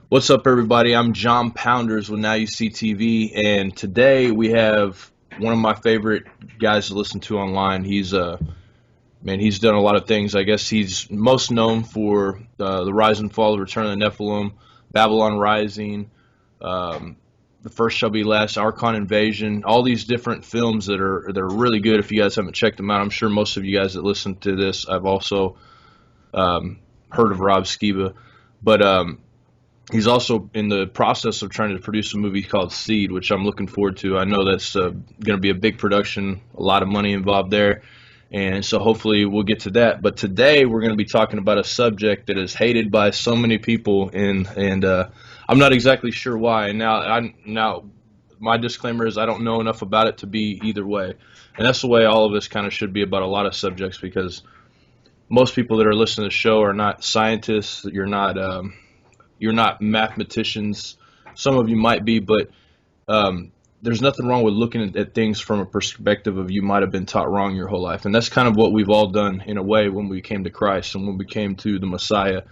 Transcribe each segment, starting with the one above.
What's up, everybody? I'm John Pounders with Now You See TV, and today we have one of my favorite guys to listen to online. He's done a lot of things. I guess he's most known for the Rise and Fall, the Return of the Nephilim, Babylon Rising, The First Shall Be Last, Archon Invasion, all these different films that are really good. If you guys haven't checked them out, I'm sure most of you guys that listen to this, I've also heard of Rob Skiba, but he's also in the process of trying to produce a movie called Seed, which I'm looking forward to. I know that's going to be a big production, a lot of money involved there, and so hopefully we'll get to that. But today we're going to be talking about a subject that is hated by so many people, and I'm not exactly sure why. And now my disclaimer is I don't know enough about it to be either way, and that's the way all of us kind of should be about a lot of subjects, because most people that are listening to the show are not scientists. You're not mathematicians. Some of you might be, but there's nothing wrong with looking at things from a perspective of you might have been taught wrong your whole life. And that's kind of what we've all done in a way when we came to Christ and when we came to the Messiah.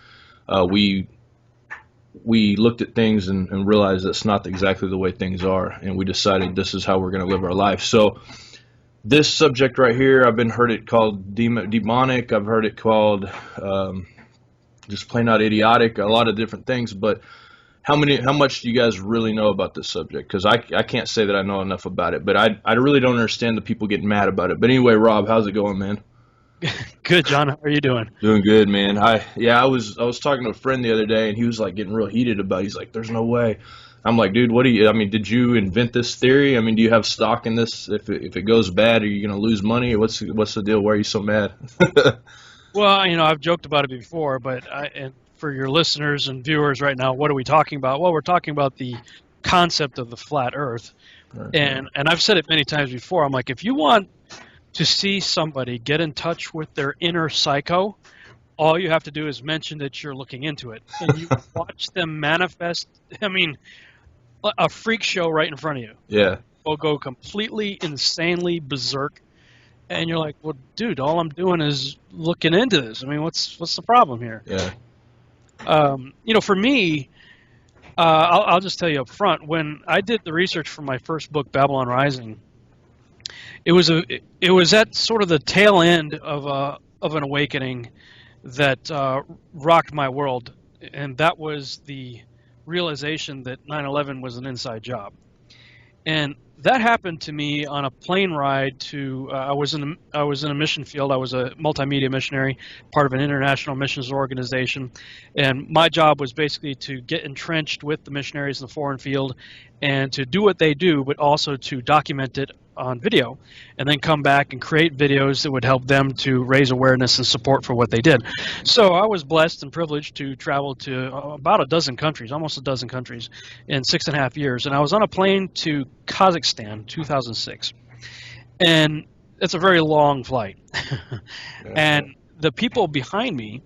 We looked at things and realized that's not exactly the way things are, and we decided this is how we're going to live our life. So this subject right here, I've heard it called demonic. I've heard it called just plain out idiotic, a lot of different things. But how much do you guys really know about this subject? Because I can't say that I know enough about it, but I really don't understand the people getting mad about it. But anyway, Rob, how's it going, man? Good, John. How are you doing? Doing good, man. I was talking to a friend the other day, and he was like getting real heated about it. He's like, "There's no way." I'm like, "Dude, did you invent this theory? I mean, do you have stock in this? If it goes bad, are you gonna lose money? Or what's the deal? Why are you so mad?" Well, I've joked about it before, but and for your listeners and viewers right now, what are we talking about? Well, we're talking about the concept of the flat Earth, Right. and I've said it many times before. I'm like, if you want to see somebody get in touch with their inner psycho, all you have to do is mention that you're looking into it, and you watch them manifest. I mean, a freak show right in front of you. Yeah. Will go completely insanely berserk. And you're like, well, dude, all I'm doing is looking into this. I mean, what's the problem here? Yeah. For me, I'll just tell you up front. When I did the research for my first book, Babylon Rising, it was at sort of the tail end of an awakening that rocked my world, and that was the realization that 9/11 was an inside job. And that happened to me on a plane ride to. I was in a mission field. I was a multimedia missionary, part of an international missions organization, and my job was basically to get entrenched with the missionaries in the foreign field, and to do what they do, but also to document it on video, and then come back and create videos that would help them to raise awareness and support for what they did. So I was blessed and privileged to travel to about a dozen countries, almost a dozen countries, in 6.5 years. And I was on a plane to Kazakhstan, 2006. And it's a very long flight. And the people behind me,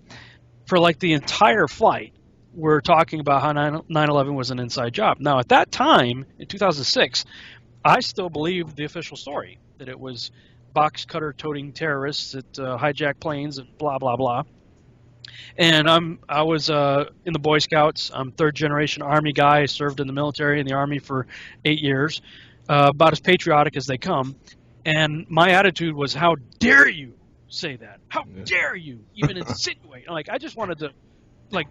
for like the entire flight, were talking about how 9/11 was an inside job. Now, at that time, in 2006, I still believed the official story, that it was box cutter toting terrorists that hijacked planes and blah, blah, blah. And I was in the Boy Scouts. I'm third generation Army guy. I served in the military in the Army for 8 years, about as patriotic as they come. And my attitude was, how dare you say that? How dare you even insinuate? Like, I just wanted to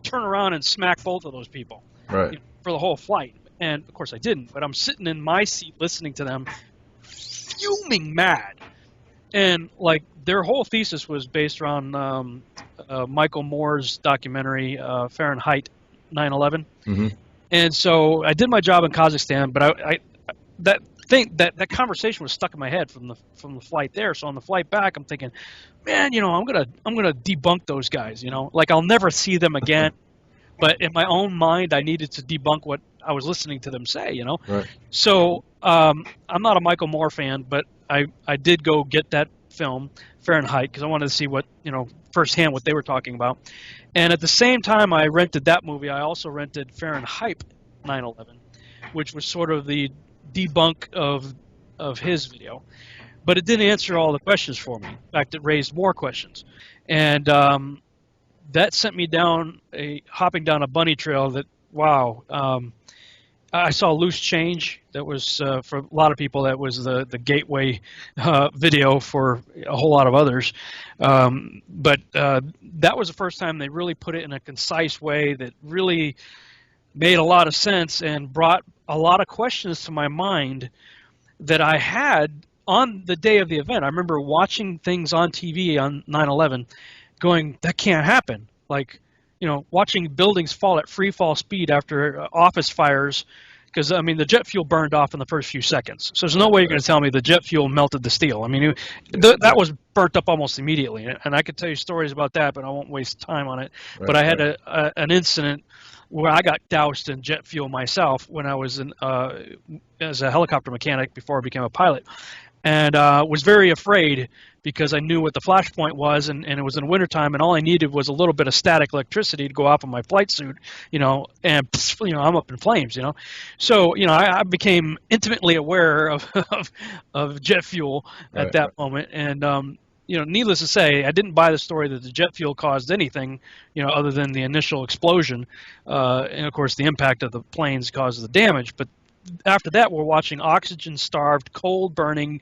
turn around and smack both of those people, Right. For the whole flight. And of course I didn't, but I'm sitting in my seat listening to them, fuming mad. And their whole thesis was based around Michael Moore's documentary Fahrenheit 9/11. Mm-hmm. And so I did my job in Kazakhstan, but that conversation was stuck in my head from the flight there. So on the flight back, I'm thinking, man, I'm gonna debunk those guys. I'll never see them again. But in my own mind, I needed to debunk what I was listening to them say, Right. So I'm not a Michael Moore fan, but I did go get that film, Fahrenheit, because I wanted to see firsthand what they were talking about. And at the same time I rented that movie, I also rented Fahrenheit 9/11, which was sort of the debunk of his video. But it didn't answer all the questions for me. In fact, it raised more questions. And that sent me hopping down a bunny trail that wow. I saw Loose Change. That was for a lot of people. That was the gateway video for a whole lot of others. But that was the first time they really put it in a concise way that really made a lot of sense and brought a lot of questions to my mind that I had on the day of the event. I remember watching things on TV on 9/11, going, "That can't happen." Like, watching buildings fall at free fall speed after office fires, because I mean the jet fuel burned off in the first few seconds. So there's no way you're going to tell me the jet fuel melted the steel. I mean, that was burnt up almost immediately, and I could tell you stories about that, but I won't waste time on it. But I had an incident where I got doused in jet fuel myself when I was as a helicopter mechanic before I became a pilot, and was very afraid because I knew what the flashpoint was, and it was in wintertime, and all I needed was a little bit of static electricity to go off of my flight suit, and I'm up in flames, So, I became intimately aware of jet fuel at that moment, and needless to say, I didn't buy the story that the jet fuel caused anything, other than the initial explosion, and of course the impact of the planes caused the damage. But after that, we're watching oxygen-starved, coal-burning,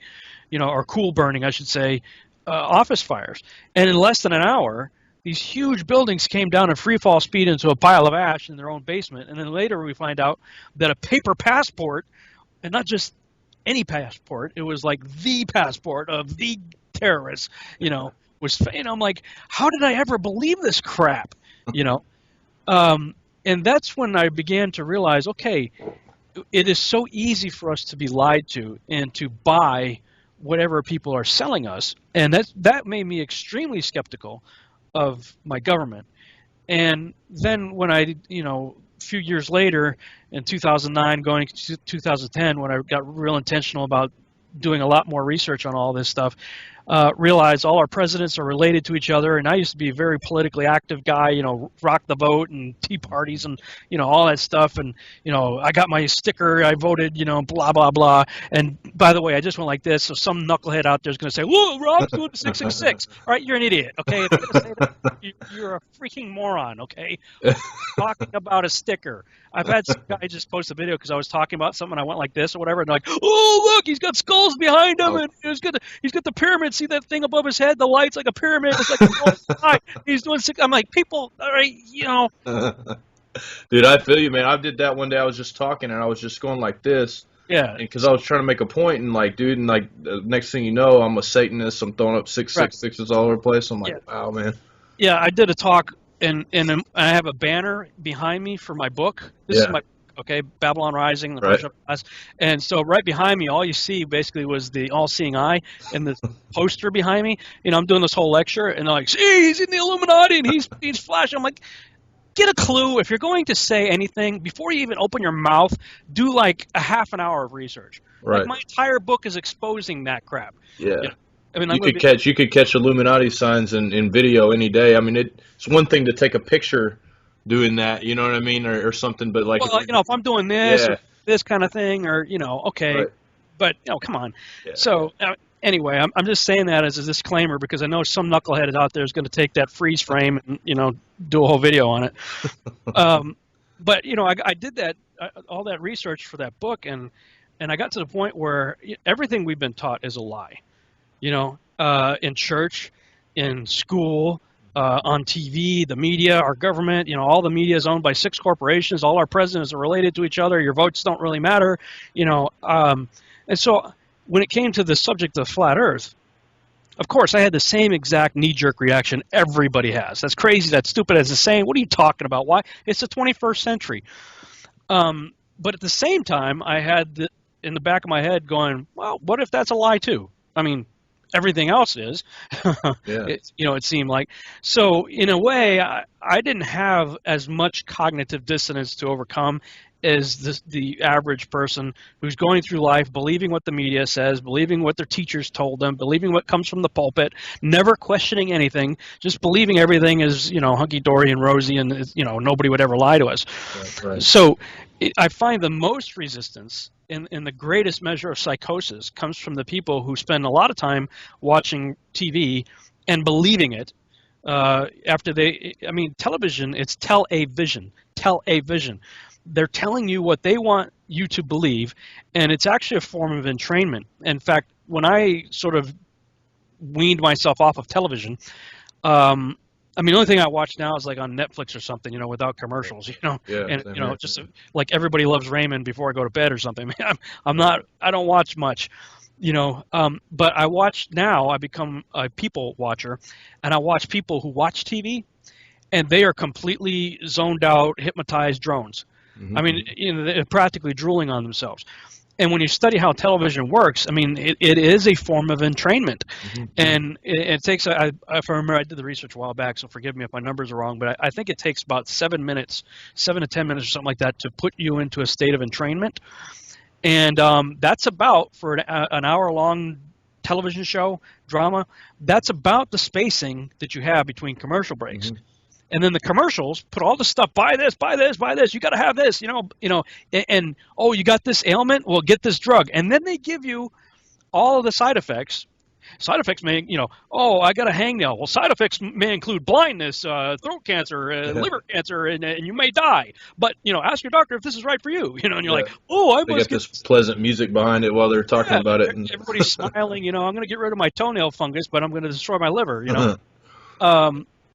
or cool-burning, I should say, office fires. And in less than an hour, these huge buildings came down in free fall speed into a pile of ash in their own basement. And then later we find out that a paper passport, and not just any passport, it was like the passport of the terrorists, was, and I'm like, how did I ever believe this crap? And that's when I began to realize, okay, it is so easy for us to be lied to and to buy whatever people are selling us, and that made me extremely skeptical of my government. And then when I, a few years later, in 2009, going to 2010, when I got real intentional about doing a lot more research on all this stuff, realized all our presidents are related to each other. And I used to be a very politically active guy, rock the vote and tea parties and, all that stuff. And, I got my sticker, I voted, blah, blah, blah. And by the way, I just went like this. So some knucklehead out there is going to say, whoa, Rob's doing 666. All right, you're an idiot, okay? If you're going to say that, you're a freaking moron, okay? Talking about a sticker. I've had some guy just post a video because I was talking about something. I went like this or whatever, and they're like, "Oh, look, he's got skulls behind him, and he's got the pyramid. See that thing above his head? The light's like a pyramid. It's like a he's doing six." I'm like, people, all right, Dude, I feel you, man. I did that one day. I was just talking, and I was just going like this. Yeah. Because I was trying to make a point, and like, dude, and like, the next thing you know, I'm a Satanist. I'm throwing up 666s all over the place. I'm like, wow, man. Yeah, I did a talk. And I have a banner behind me for my book. This is my Babylon Rising, the first class. And so right behind me, all you see basically was the all-seeing eye and the poster behind me. I'm doing this whole lecture, and they're like, "See, he's in the Illuminati, and he's flashing." I'm like, get a clue. If you're going to say anything, before you even open your mouth, do like a half an hour of research. Right. Like my entire book is exposing that crap. Yeah. I mean, you could catch Illuminati signs in video any day. I mean, it's one thing to take a picture doing that, you know what I mean, or something. But like, if I'm doing this or this kind of thing, or okay, right. But come on. Yeah. So anyway, I'm just saying that as a disclaimer because I know some knucklehead out there is going to take that freeze frame and do a whole video on it. But I did that all that research for that book, and I got to the point where everything we've been taught is a lie. In church, in school, on TV, the media, our government, all the media is owned by 6 corporations. All our presidents are related to each other. Your votes don't really matter, And so when it came to the subject of flat Earth, of course, I had the same exact knee-jerk reaction everybody has. That's crazy. That's stupid as a saying. What are you talking about? Why? It's the 21st century. But at the same time, I had in the back of my head going, well, what if that's a lie too? I mean, everything else is, it seemed like. So in a way, I didn't have as much cognitive dissonance to overcome as the average person who's going through life believing what the media says, believing what their teachers told them, believing what comes from the pulpit, never questioning anything, just believing everything is, hunky-dory and rosy and, nobody would ever lie to us. Right. So I find the most resistance in the greatest measure of psychosis comes from the people who spend a lot of time watching TV and believing it, after television, it's tell-a-vision. Tell-a-vision. They're telling you what they want you to believe, and it's actually a form of entrainment. In fact, when I sort of weaned myself off of television, the only thing I watch now is like on Netflix or something, without commercials, Yeah, and same here. just like Everybody Loves Raymond before I go to bed or something. I don't watch much, but I watch now. I become a people watcher, and I watch people who watch TV, and they are completely zoned out, hypnotized drones. Mm-hmm. They're practically drooling on themselves. And when you study how television works, it is a form of entrainment. Mm-hmm. And it takes, if I remember, I did the research a while back, so forgive me if my numbers are wrong, but I think it takes about 7 to 10 minutes or something like that to put you into a state of entrainment. And that's about, for an hour-long television show, drama, that's about the spacing that you have between commercial breaks. Mm-hmm. And then the commercials put all the stuff, buy this, buy this, buy this, you got to have this, and oh, you got this ailment, well, get this drug. And then they give you all of the side effects. Side effects may, oh, I got a hangnail. Well, side effects may include blindness, throat cancer, liver cancer, and you may die. But, ask your doctor if this is right for you, and you're like, oh, I They must get this pleasant music behind it while they're talking about it. And everybody's smiling, I'm going to get rid of my toenail fungus, but I'm going to destroy my liver,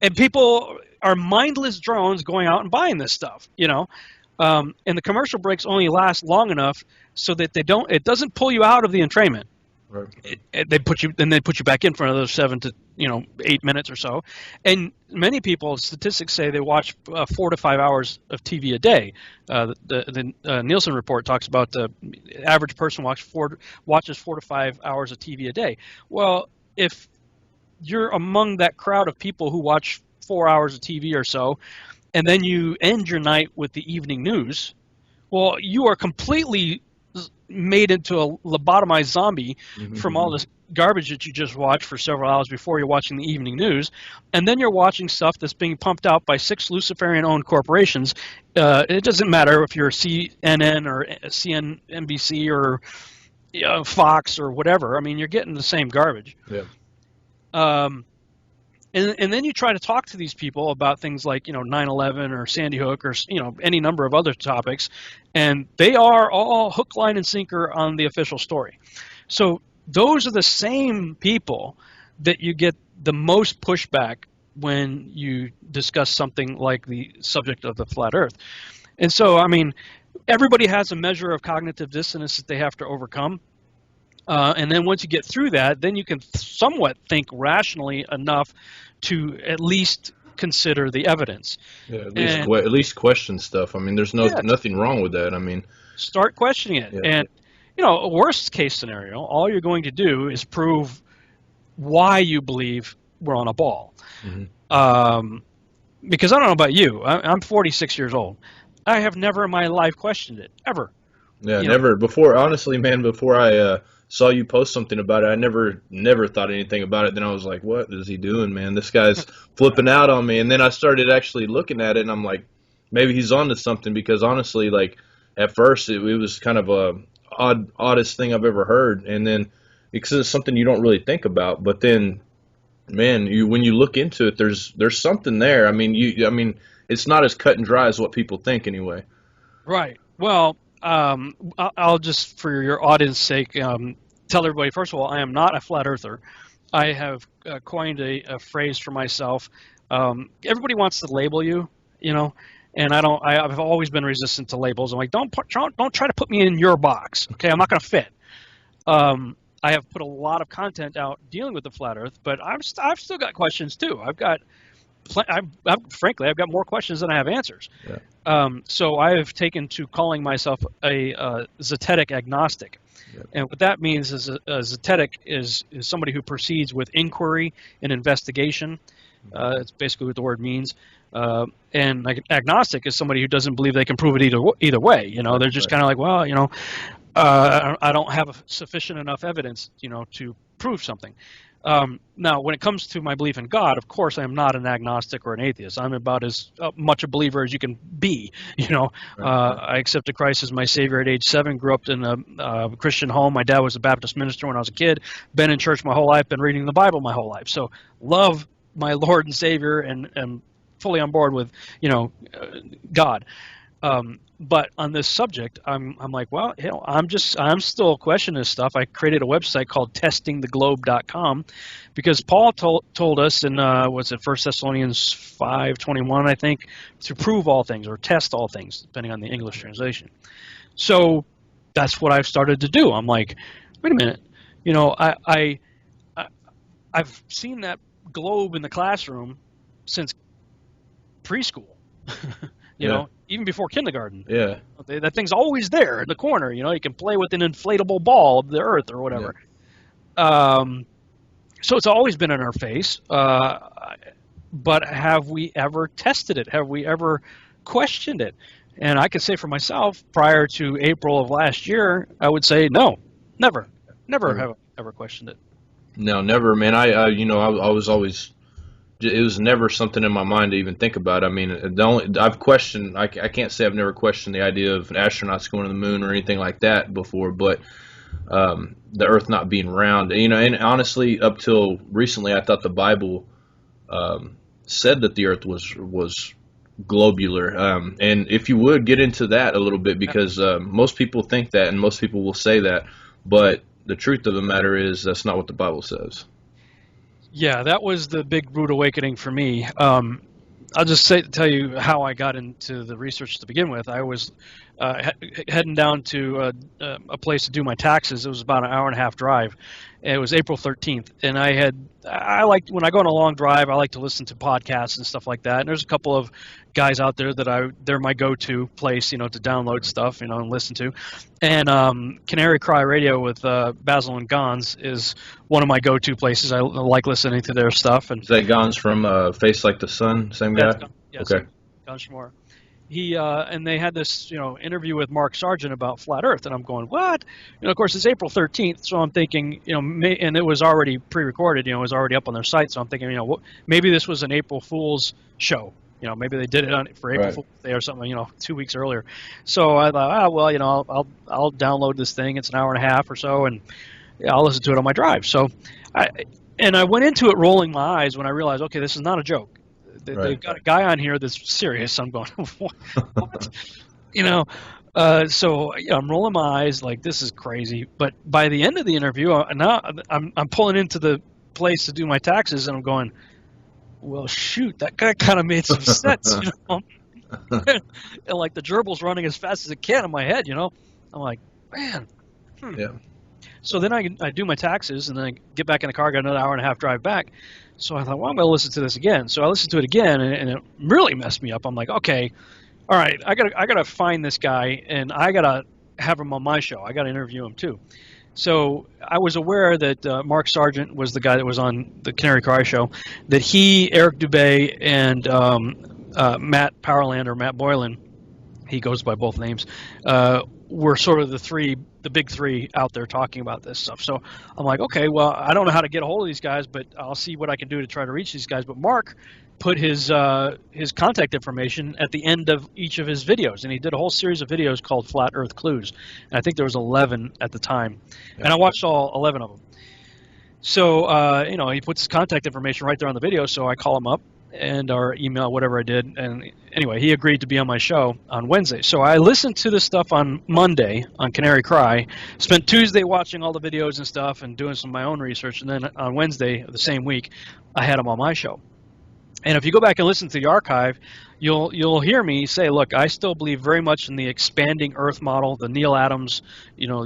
and people are mindless drones going out and buying this stuff, and the commercial breaks only last long enough so that it doesn't pull you out of the entrainment. Right. They put you back in for another 7 to 8 minutes or so, and many people, statistics say they watch 4 to 5 hours of TV a day. The Nielsen report talks about the average person watches 4 to 5 hours of TV a day. Well, if you're among that crowd of people who watch 4 hours of TV or so, and then you end your night with the evening news, well, you are completely made into a lobotomized zombie from all this garbage that you just watched for several hours before you're watching the evening news, and then you're watching stuff that's being pumped out by 6 Luciferian-owned corporations. It doesn't matter if you're CNN or CNBC or Fox or whatever. You're getting the same garbage. Yeah. And then you try to talk to these people about things like 9/11 or Sandy Hook or any number of other topics, and they are all hook, line, and sinker on the official story. So those are the same people that you get the most pushback when you discuss something like the subject of the flat Earth. And so everybody has a measure of cognitive dissonance that they have to overcome. And then once you get through that, then you can somewhat think rationally enough to at least consider the evidence. Yeah, at least question stuff. There's nothing wrong with that. Start questioning it. Yeah. And, a worst case scenario, all you're going to do is prove why you believe we're on a ball. Mm-hmm. Because I don't know about you. I'm 46 years old. I have never in my life questioned it, ever. Yeah, never. Before, honestly, man, before I saw you post something about it, I never thought anything about it. Then I was like, what is he doing, man? This guy's flipping out on me. And then I started actually looking at it, and I'm like, maybe he's onto something, because honestly, like, at first it was kind of a oddest thing I've ever heard. And then because it's something you don't really think about, but then, man, when you look into it, there's something there. It's not as cut and dry as what people think anyway. Right. Well, I'll just, for your audience sake, tell everybody, first of all, I am not a flat earther. I have coined a phrase for myself. Everybody wants to label you, and I've always been resistant to labels. I'm like, don't try to put me in your box. Okay, I'm not going to fit. I have put a lot of content out dealing with the flat Earth, but I've still got questions too. Frankly, I've got more questions than I have answers. Yeah. So I have taken to calling myself a zetetic agnostic. Yep. And what that means is a zetetic is somebody who proceeds with inquiry and investigation. It's basically what the word means. And agnostic is somebody who doesn't believe they can prove it either way. They're just kind of like, well, I don't have sufficient enough evidence, to prove something. Now, when it comes to my belief in God, of course, I am not an agnostic or an atheist. I'm about as much a believer as you can be. I accepted Christ as my Savior at age 7. Grew up in a Christian home. My dad was a Baptist minister when I was a kid. Been in church my whole life. Been reading the Bible my whole life. So love my Lord and Savior and am fully on board with, God. But on this subject, I'm like, well, I'm still questioning this stuff. I created a website called testingtheglobe.com because Paul told us in what's it, 1 Thessalonians 5:21, I think, to prove all things or test all things, depending on the English translation. So that's what I've started to do. I'm like, wait a minute, I've seen that globe in the classroom since preschool. Even before kindergarten. Yeah. That thing's always there in the corner. You can play with an inflatable ball of the Earth or whatever. Yeah. So it's always been in our face. But have we ever tested it? Have we ever questioned it? And I can say for myself, prior to April of last year, I would say no, never have I ever questioned it. No, never, man. I was always. It was never something in my mind to even think about. I mean, I've questioned. I can't say I've never questioned the idea of astronauts going to the moon or anything like that before, but the Earth not being round. And honestly, up till recently, I thought the Bible said that the Earth was globular. And if you would get into that a little bit, because most people think that, and most people will say that, but the truth of the matter is that's not what the Bible says. Yeah, that was the big rude awakening for me. I'll just tell you how I got into the research to begin with. I was heading down to a place to do my taxes. It was about an hour and a half drive. It was April 13th, and I like when I go on a long drive, I like to listen to podcasts and stuff like that. And there's a couple of guys out there that they're my go-to place, to download stuff, and listen to. And Canary Cry Radio with Basil and Gons is one of my go-to places. I like listening to their stuff. And is that Gons from Face Like the Sun? Same guy? Yes, okay. Gons Shmore. And they had this, interview with Mark Sargent about flat Earth, and I'm going, what? Of course, it's April 13th, so I'm thinking, and it was already pre-recorded, it was already up on their site, so I'm thinking, maybe this was an April Fool's show. Maybe they did it for April Fool's Day or something, 2 weeks earlier. So I thought, I'll download this thing. It's an hour and a half or so, and I'll listen to it on my drive. So I went into it rolling my eyes when I realized, okay, this is not a joke. They've got a guy on here that's serious. I'm going, what? So I'm rolling my eyes like this is crazy. But by the end of the interview, now I'm pulling into the place to do my taxes, and I'm going, well, shoot, that guy kind of made some sense, and like the gerbil's running as fast as it can in my head, I'm like, man. Yeah. So then I do my taxes, and then I get back in the car, got another hour and a half drive back. So I thought, well, I'm going to listen to this again. So I listened to it again, and it really messed me up. I'm like, okay, all right, I gotta find this guy, and I gotta have him on my show. I gotta interview him too. So I was aware that Mark Sargent was the guy that was on the Canary Cry show, that he, Eric Dubay, and Matt Powerland or Matt Boylan, he goes by both names, were sort of the big three out there talking about this stuff. So I'm like, okay, well, I don't know how to get a hold of these guys, but I'll see what I can do to try to reach these guys. But Mark put his contact information at the end of each of his videos, and he did a whole series of videos called Flat Earth Clues. And I think there was 11 at the time, and I watched all 11 of them. So he puts his contact information right there on the video, so I call him up or email, whatever I did, and anyway, he agreed to be on my show on Wednesday. So I listened to this stuff on Monday on Canary Cry, spent Tuesday watching all the videos and stuff and doing some of my own research, and then on Wednesday of the same week, I had him on my show. And if you go back and listen to the archive, you'll hear me say, look, I still believe very much in the expanding Earth model, the Neil Adams,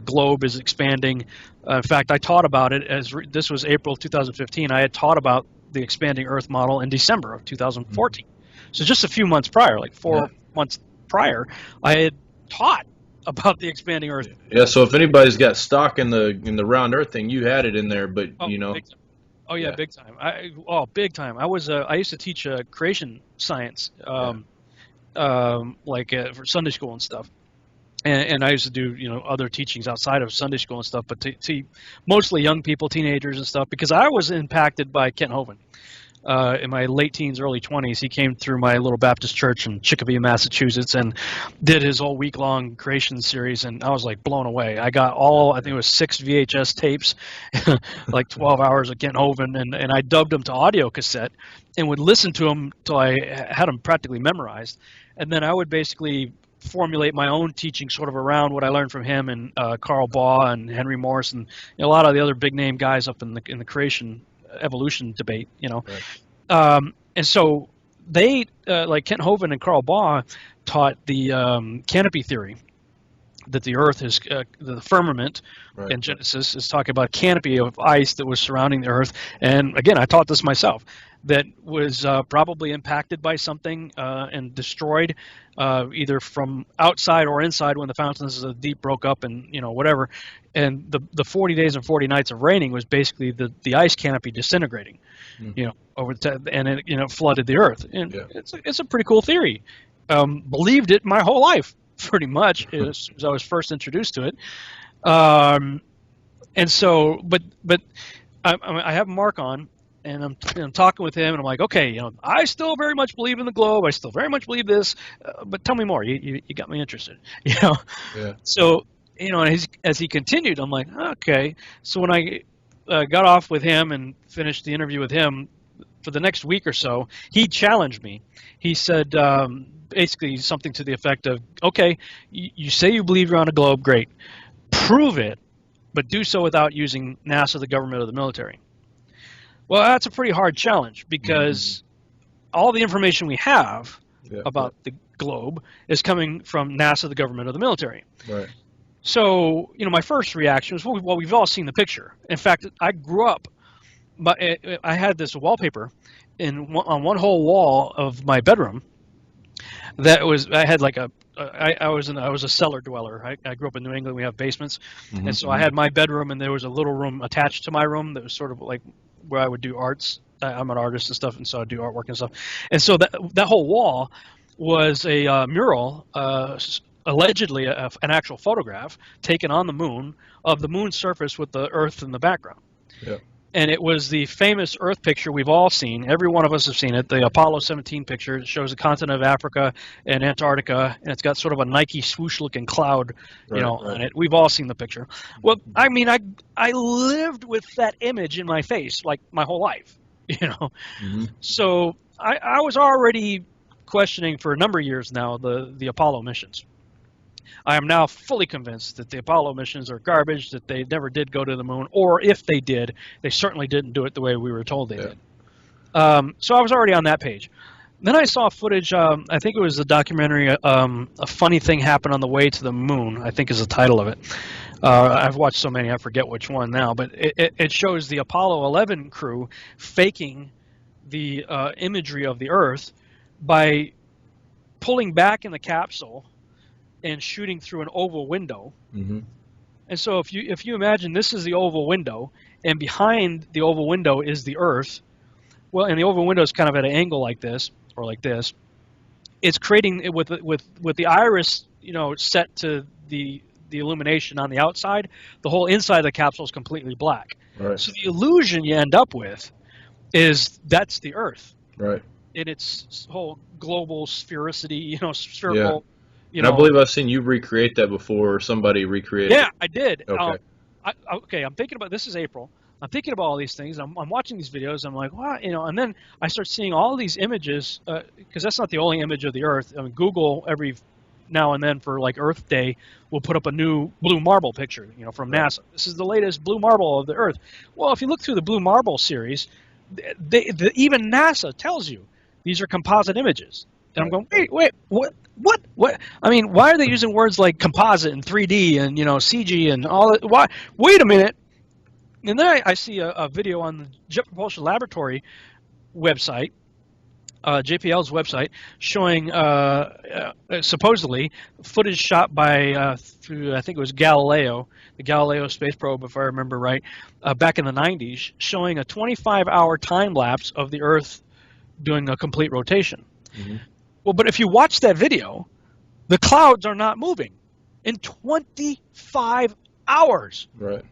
globe is expanding. In fact, I taught about it this was April 2015. I had taught about the expanding Earth model in December of 2014. So just a few months prior, like 4 months prior, I had taught about the expanding Earth. Yeah. So if anybody's got stock in the round Earth thing, you had it in there, but big time. Big time. I used to teach creation science, for Sunday school and stuff. And I used to do, other teachings outside of Sunday school and stuff, but to mostly young people, teenagers and stuff, because I was impacted by Kent Hovind. in my late teens, early 20s. He came through my little Baptist church in Chicopee, Massachusetts, and did his whole week-long creation series, and I was like blown away. I got I think it was 6 VHS tapes, like 12 hours of Kent Hovind, and I dubbed them to audio cassette and would listen to them till I had them practically memorized. And then I would basically formulate my own teaching sort of around what I learned from him and Carl Baugh and Henry Morris and a lot of the other big name guys up in the creation evolution debate, Right. And so they like Kent Hovind and Carl Baugh taught the canopy theory, that the Earth is the firmament. Right. in Genesis is talking about a canopy of ice that was surrounding the Earth. And again, I taught this myself, that was probably impacted by something and destroyed either from outside or inside when the fountains of the deep broke up and whatever. And the 40 days and 40 nights of raining was basically the ice canopy disintegrating, and it flooded the Earth. And it's a pretty cool theory. Believed it my whole life, pretty much, as I was first introduced to it. And so, but I have Mark on, and I'm talking with him, and I'm like, okay, I still very much believe in the globe. I still very much believe this, but tell me more. You got me interested, Yeah. So, and as he continued, I'm like, okay. So when I got off with him and finished the interview with him, for the next week or so, he challenged me. He said basically something to the effect of, okay, you say you believe you're on a globe, great. Prove it, but do so without using NASA, the government, or the military. Well, that's a pretty hard challenge because all the information we have about the globe is coming from NASA, the government, or the military. Right. So, my first reaction was, well, we've all seen the picture. In fact, I grew up, but I had this wallpaper on one whole wall of my bedroom. I had like I was a cellar dweller. I grew up in New England. We have basements, and so I had my bedroom, and there was a little room attached to my room that was sort of like where I would do arts. I'm an artist and stuff, and so I do artwork and stuff. And so that whole wall was a mural, allegedly an actual photograph taken on the moon of the moon's surface with the Earth in the background. Yeah. And it was the famous Earth picture we've all seen. Every one of us have seen it. The Apollo 17 picture. It shows the continent of Africa and Antarctica, and it's got sort of a Nike swoosh-looking cloud, on it. We've all seen the picture. Well, I mean, I lived with that image in my face like my whole life, So I was already questioning for a number of years now the Apollo missions. I am now fully convinced that the Apollo missions are garbage, that they never did go to the moon, or if they did, they certainly didn't do it the way we were told they did. So I was already on that page. Then I saw footage, I think it was the documentary, A Funny Thing Happened on the Way to the Moon, I think is the title of it. I've watched so many, I forget which one now, but it shows the Apollo 11 crew faking the imagery of the Earth by pulling back in the capsule and shooting through an oval window. And so if you imagine this is the oval window, and behind the oval window is the Earth, well, and the oval window is kind of at an angle like this or like this. It's creating it with the iris, set to the illumination on the outside. The whole inside of the capsule is completely black. Right. So the illusion you end up with is that's the Earth. Right. In its whole global sphericity, spherical. Yeah. And I believe I've seen you recreate that before, or somebody recreated it. Yeah, I did. Okay. I'm thinking about this is April. I'm thinking about all these things. I'm watching these videos. I'm like, what? And then I start seeing all these images because that's not the only image of the Earth. I mean, Google every now and then for like Earth Day will put up a new blue marble picture, from NASA. This is the latest blue marble of the Earth. Well, if you look through the blue marble series, even NASA tells you these are composite images. And I'm going, wait, what? I mean, why are they using words like composite and 3D and, CG and all that? Why? Wait a minute. And then I see a video on the Jet Propulsion Laboratory website, JPL's website, showing supposedly footage shot by, through, I think it was Galileo, the Galileo space probe, if I remember right, back in the 90s, showing a 25-hour time lapse of the Earth doing a complete rotation. Well, but if you watch that video, the clouds are not moving in 25 hours. Right.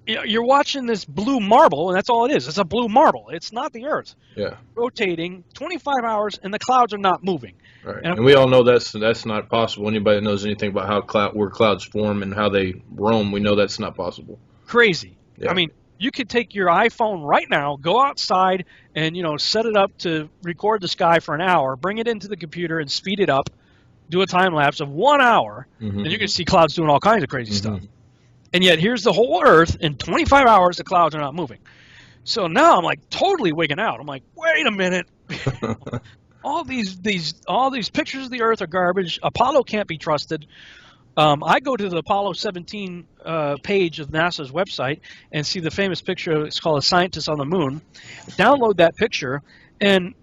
you're watching this blue marble, and that's all it is. It's a blue marble. It's not the Earth. Yeah. Rotating 25 hours, and the clouds are not moving. Right. And And we all know that's not possible. Anybody that knows anything about where clouds form and how they roam, we know that's not possible. crazy. Yeah. I mean, you could take your iPhone right now, go outside, and set it up to record the sky for an hour, bring it into the computer, and speed it up, do a time lapse of 1 hour, and you can see clouds doing all kinds of crazy stuff. And yet, here's the whole Earth in 25 hours. The clouds are not moving. So now I'm like totally wigging out. I'm like, wait a minute. all these pictures of the Earth are garbage. Apollo can't be trusted. I go to the Apollo 17 page of NASA's website and see the famous picture. It's called "A Scientist on the Moon." Download that picture, and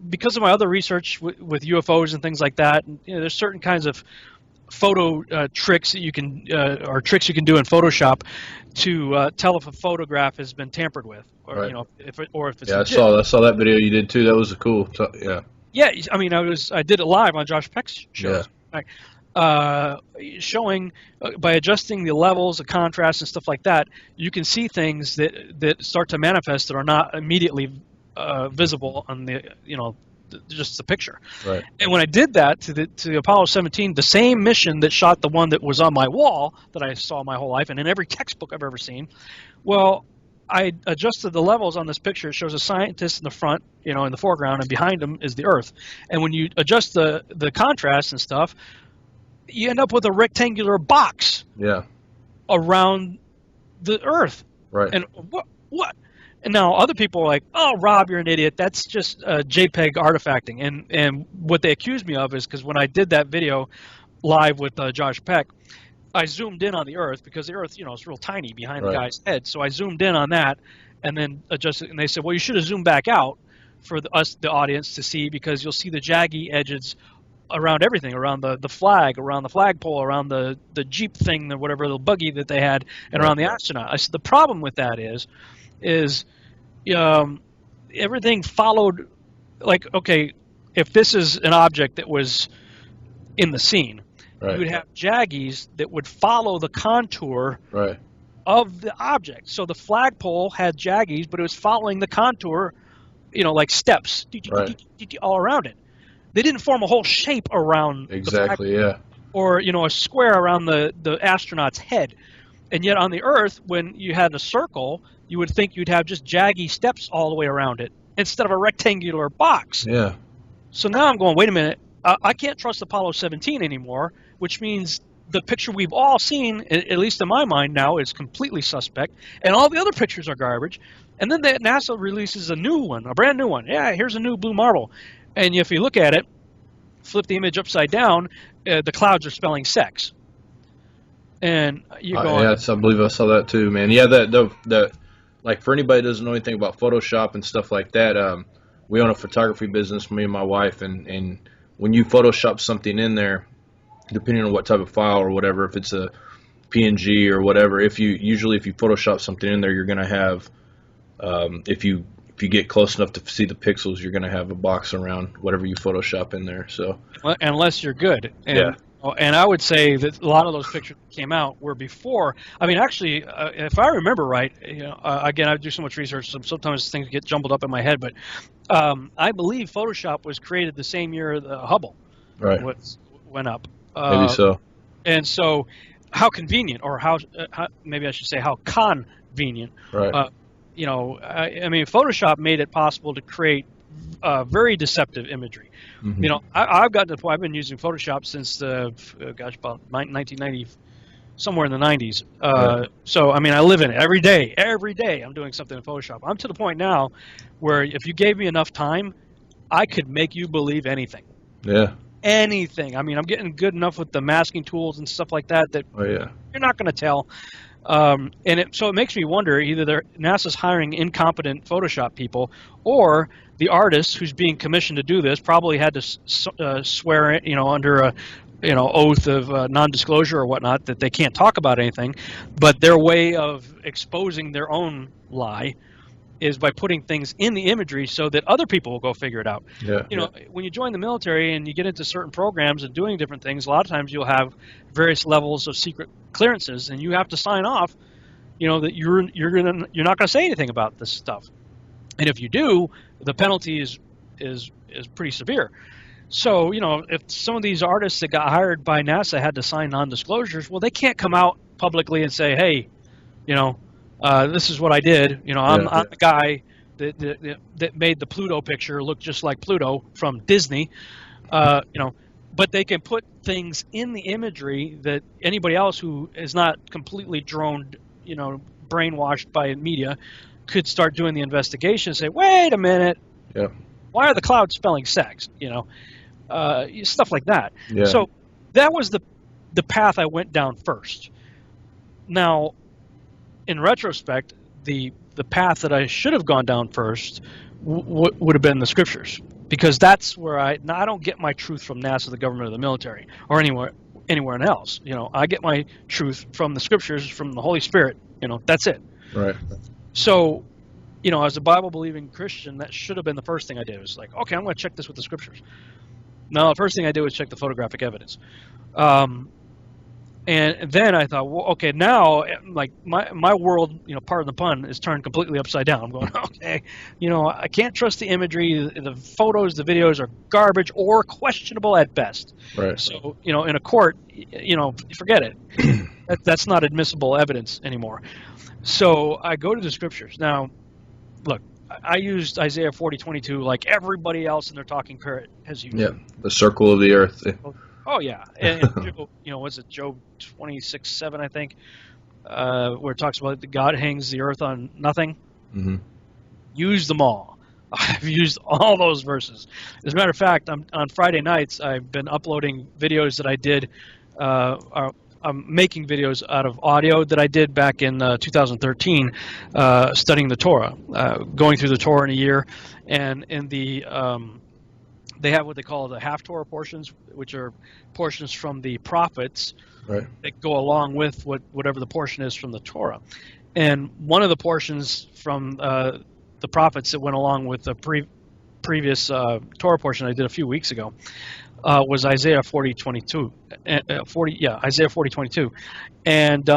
because of my other research with UFOs and things like that, there's certain kinds of photo tricks that you can tricks you can do in Photoshop to tell if a photograph has been tampered with, or Right. if it's Yeah, legit. I saw that video you did too. That was cool. Yeah. Yeah, I mean, I did it live on Josh Peck's show. Showing by adjusting the levels, the contrast, and stuff like that, you can see things that start to manifest that are not immediately visible on just the picture. Right. And when I did that to the Apollo 17, the same mission that shot the one that was on my wall that I saw my whole life and in every textbook I've ever seen, well, I adjusted the levels on this picture. It shows a scientist in the front, in the foreground, and behind him is the Earth. And when you adjust the contrast and stuff, you end up with a rectangular box Yeah. around the Earth. Right. And what? And now other people are like, "Oh, Rob, you're an idiot. That's just JPEG artifacting." And what they accused me of is because when I did that video live with Josh Peck, I zoomed in on the Earth because the Earth, is real tiny behind the guy's head. So I zoomed in on that and then adjusted. And they said, "Well, you should have zoomed back out for the audience, to see, because you'll see the jaggy edges around everything, around the flag, around the flagpole, around the Jeep thing, or whatever, the buggy that they had, and around the astronaut." I said, the problem with that is everything followed, like, okay, if this is an object that was in the scene, you would have jaggies that would follow the contour of the object. So the flagpole had jaggies, but it was following the contour, like steps all around it. They didn't form a whole shape around the flagpole, or a square around the astronaut's head. And yet on the Earth, when you had a circle, you would think you'd have just jaggy steps all the way around it instead of a rectangular box. Yeah. So now I'm going, wait a minute, I can't trust Apollo 17 anymore, which means the picture we've all seen, at least in my mind now, is completely suspect, and all the other pictures are garbage. And then NASA releases a new one, a brand new one. Yeah, here's a new blue marble. And if you look at it, flip the image upside down, the clouds are spelling sex. And you're going, yes, I believe I saw that too, man. Yeah, that like, for anybody that doesn't know anything about Photoshop and stuff like that, we own a photography business, me and my wife, and when you Photoshop something in there, depending on what type of file or whatever, if it's a PNG or whatever, if you Photoshop something in there, you're going to have, if you get close enough to see the pixels, you're going to have a box around whatever you Photoshop in there. So unless you're good. And, yeah. And I would say that a lot of those pictures that came out were before. I mean, actually, if I remember right, again, I do so much research, so sometimes things get jumbled up in my head, but I believe Photoshop was created the same year the Hubble went up. Maybe so. And so, how convenient, or how maybe I should say how convenient. Right. I mean, Photoshop made it possible to create very deceptive imagery. Mm-hmm. I've gotten to the point, I've been using Photoshop since about 1990, somewhere in the 90s. So, I mean, I live in it every day. Every day I'm doing something in Photoshop. I'm to the point now where if you gave me enough time, I could make you believe anything. Yeah. Anything. I mean, I'm getting good enough with the masking tools and stuff like that you're not going to tell. So it makes me wonder, either NASA's hiring incompetent Photoshop people, or the artist who's being commissioned to do this probably had to swear it, under a oath of non-disclosure or whatnot, that they can't talk about anything. But their way of exposing their own lie is by putting things in the imagery so that other people will go figure it out. When you join the military and you get into certain programs and doing different things, a lot of times you'll have various levels of secret clearances, and you have to sign off that you're not going to say anything about this stuff, and if you do, the penalty is pretty severe. So, if some of these artists that got hired by NASA had to sign non-disclosures, well, they can't come out publicly and say, hey, this is what I did. I'm the guy that made the Pluto picture look just like Pluto from Disney. But they can put things in the imagery that anybody else who is not completely droned, brainwashed by media could start doing the investigation and say, wait a minute. Yeah. Why are the clouds spelling sex? Stuff like that. Yeah. So that was the path I went down first. Now, in retrospect, the path that I should have gone down first would have been the scriptures, because that's where I don't get my truth from NASA, the government, or the military, or anywhere else. I get my truth from the scriptures, from the Holy Spirit. That's it. Right. So, as a Bible-believing Christian, that should have been the first thing I did. It was like, okay, I'm going to check this with the scriptures. No, the first thing I did was check the photographic evidence. And then I thought, well, okay, now, like, my world, pardon the pun, is turned completely upside down. I'm going, okay, I can't trust the imagery. The photos, the videos are garbage or questionable at best. Right. So, in a court, forget it. That's not admissible evidence anymore. So I go to the scriptures. Now, look, I used Isaiah 40:22 like everybody else in their talking parrot has used. Yeah, the circle of the earth. Oh yeah, and what's it, Job 26:7, I think, where it talks about God hangs the earth on nothing. Mm-hmm. Use them all. I've used all those verses. As a matter of fact, on Friday nights I've been uploading videos that I did. I'm making videos out of audio that I did back in 2013, studying the Torah, going through the Torah in a year, and in the they have what they call the half-Torah portions, which are portions from the prophets right, that go along with whatever the portion is from the Torah. And one of the portions from the prophets that went along with the previous Torah portion I did a few weeks ago was Isaiah 40:22. Isaiah 40:22. And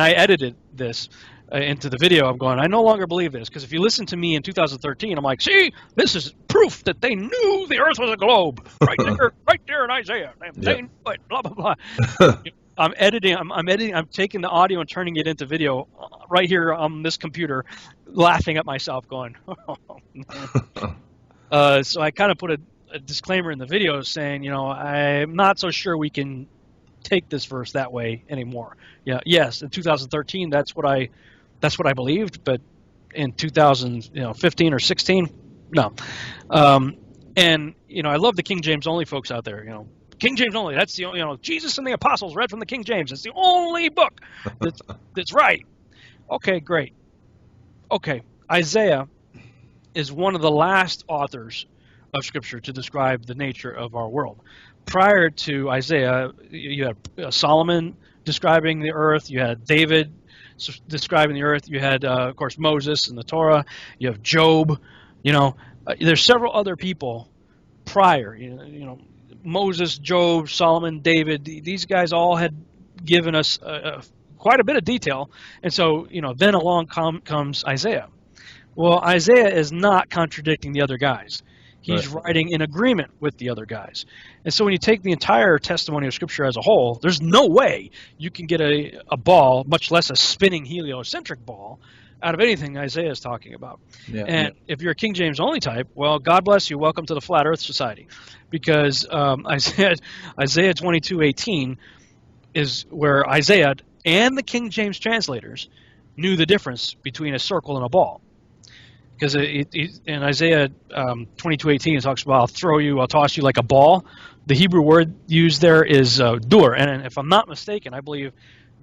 I edited this into the video. I'm going, I no longer believe this, because if you listen to me in 2013, I'm like, see, this is proof that they knew the earth was a globe. Right there in Isaiah. They knew it, blah, blah, blah. I'm editing, I'm taking the audio and turning it into video right here on this computer, laughing at myself going, oh, man. So I kind of put a disclaimer in the video saying, I'm not so sure we can take this verse that way anymore. Yeah, yes, in 2013, that's what I believed, but in 2015 or 16, no. And I love the King James only folks out there. King James only. That's the only. Jesus and the Apostles read from the King James. It's the only book that's right. Okay, great. Okay, Isaiah is one of the last authors of Scripture to describe the nature of our world. Prior to Isaiah, you had Solomon describing the earth. You had David describing the earth. You had, of course, Moses and the Torah. You have Job. There's several other people prior. Moses, Job, Solomon, David. These guys all had given us quite a bit of detail. And so, then along comes Isaiah. Well, Isaiah is not contradicting the other guys. He's writing in agreement with the other guys. And so when you take the entire testimony of Scripture as a whole, there's no way you can get a ball, much less a spinning heliocentric ball, out of anything Isaiah is talking about. If you're a King James only type, well, God bless you. Welcome to the Flat Earth Society. Because Isaiah 22:18 is where Isaiah and the King James translators knew the difference between a circle and a ball. Because in Isaiah 22:18, it talks about, I'll toss you like a ball. The Hebrew word used there is dur. And if I'm not mistaken, I believe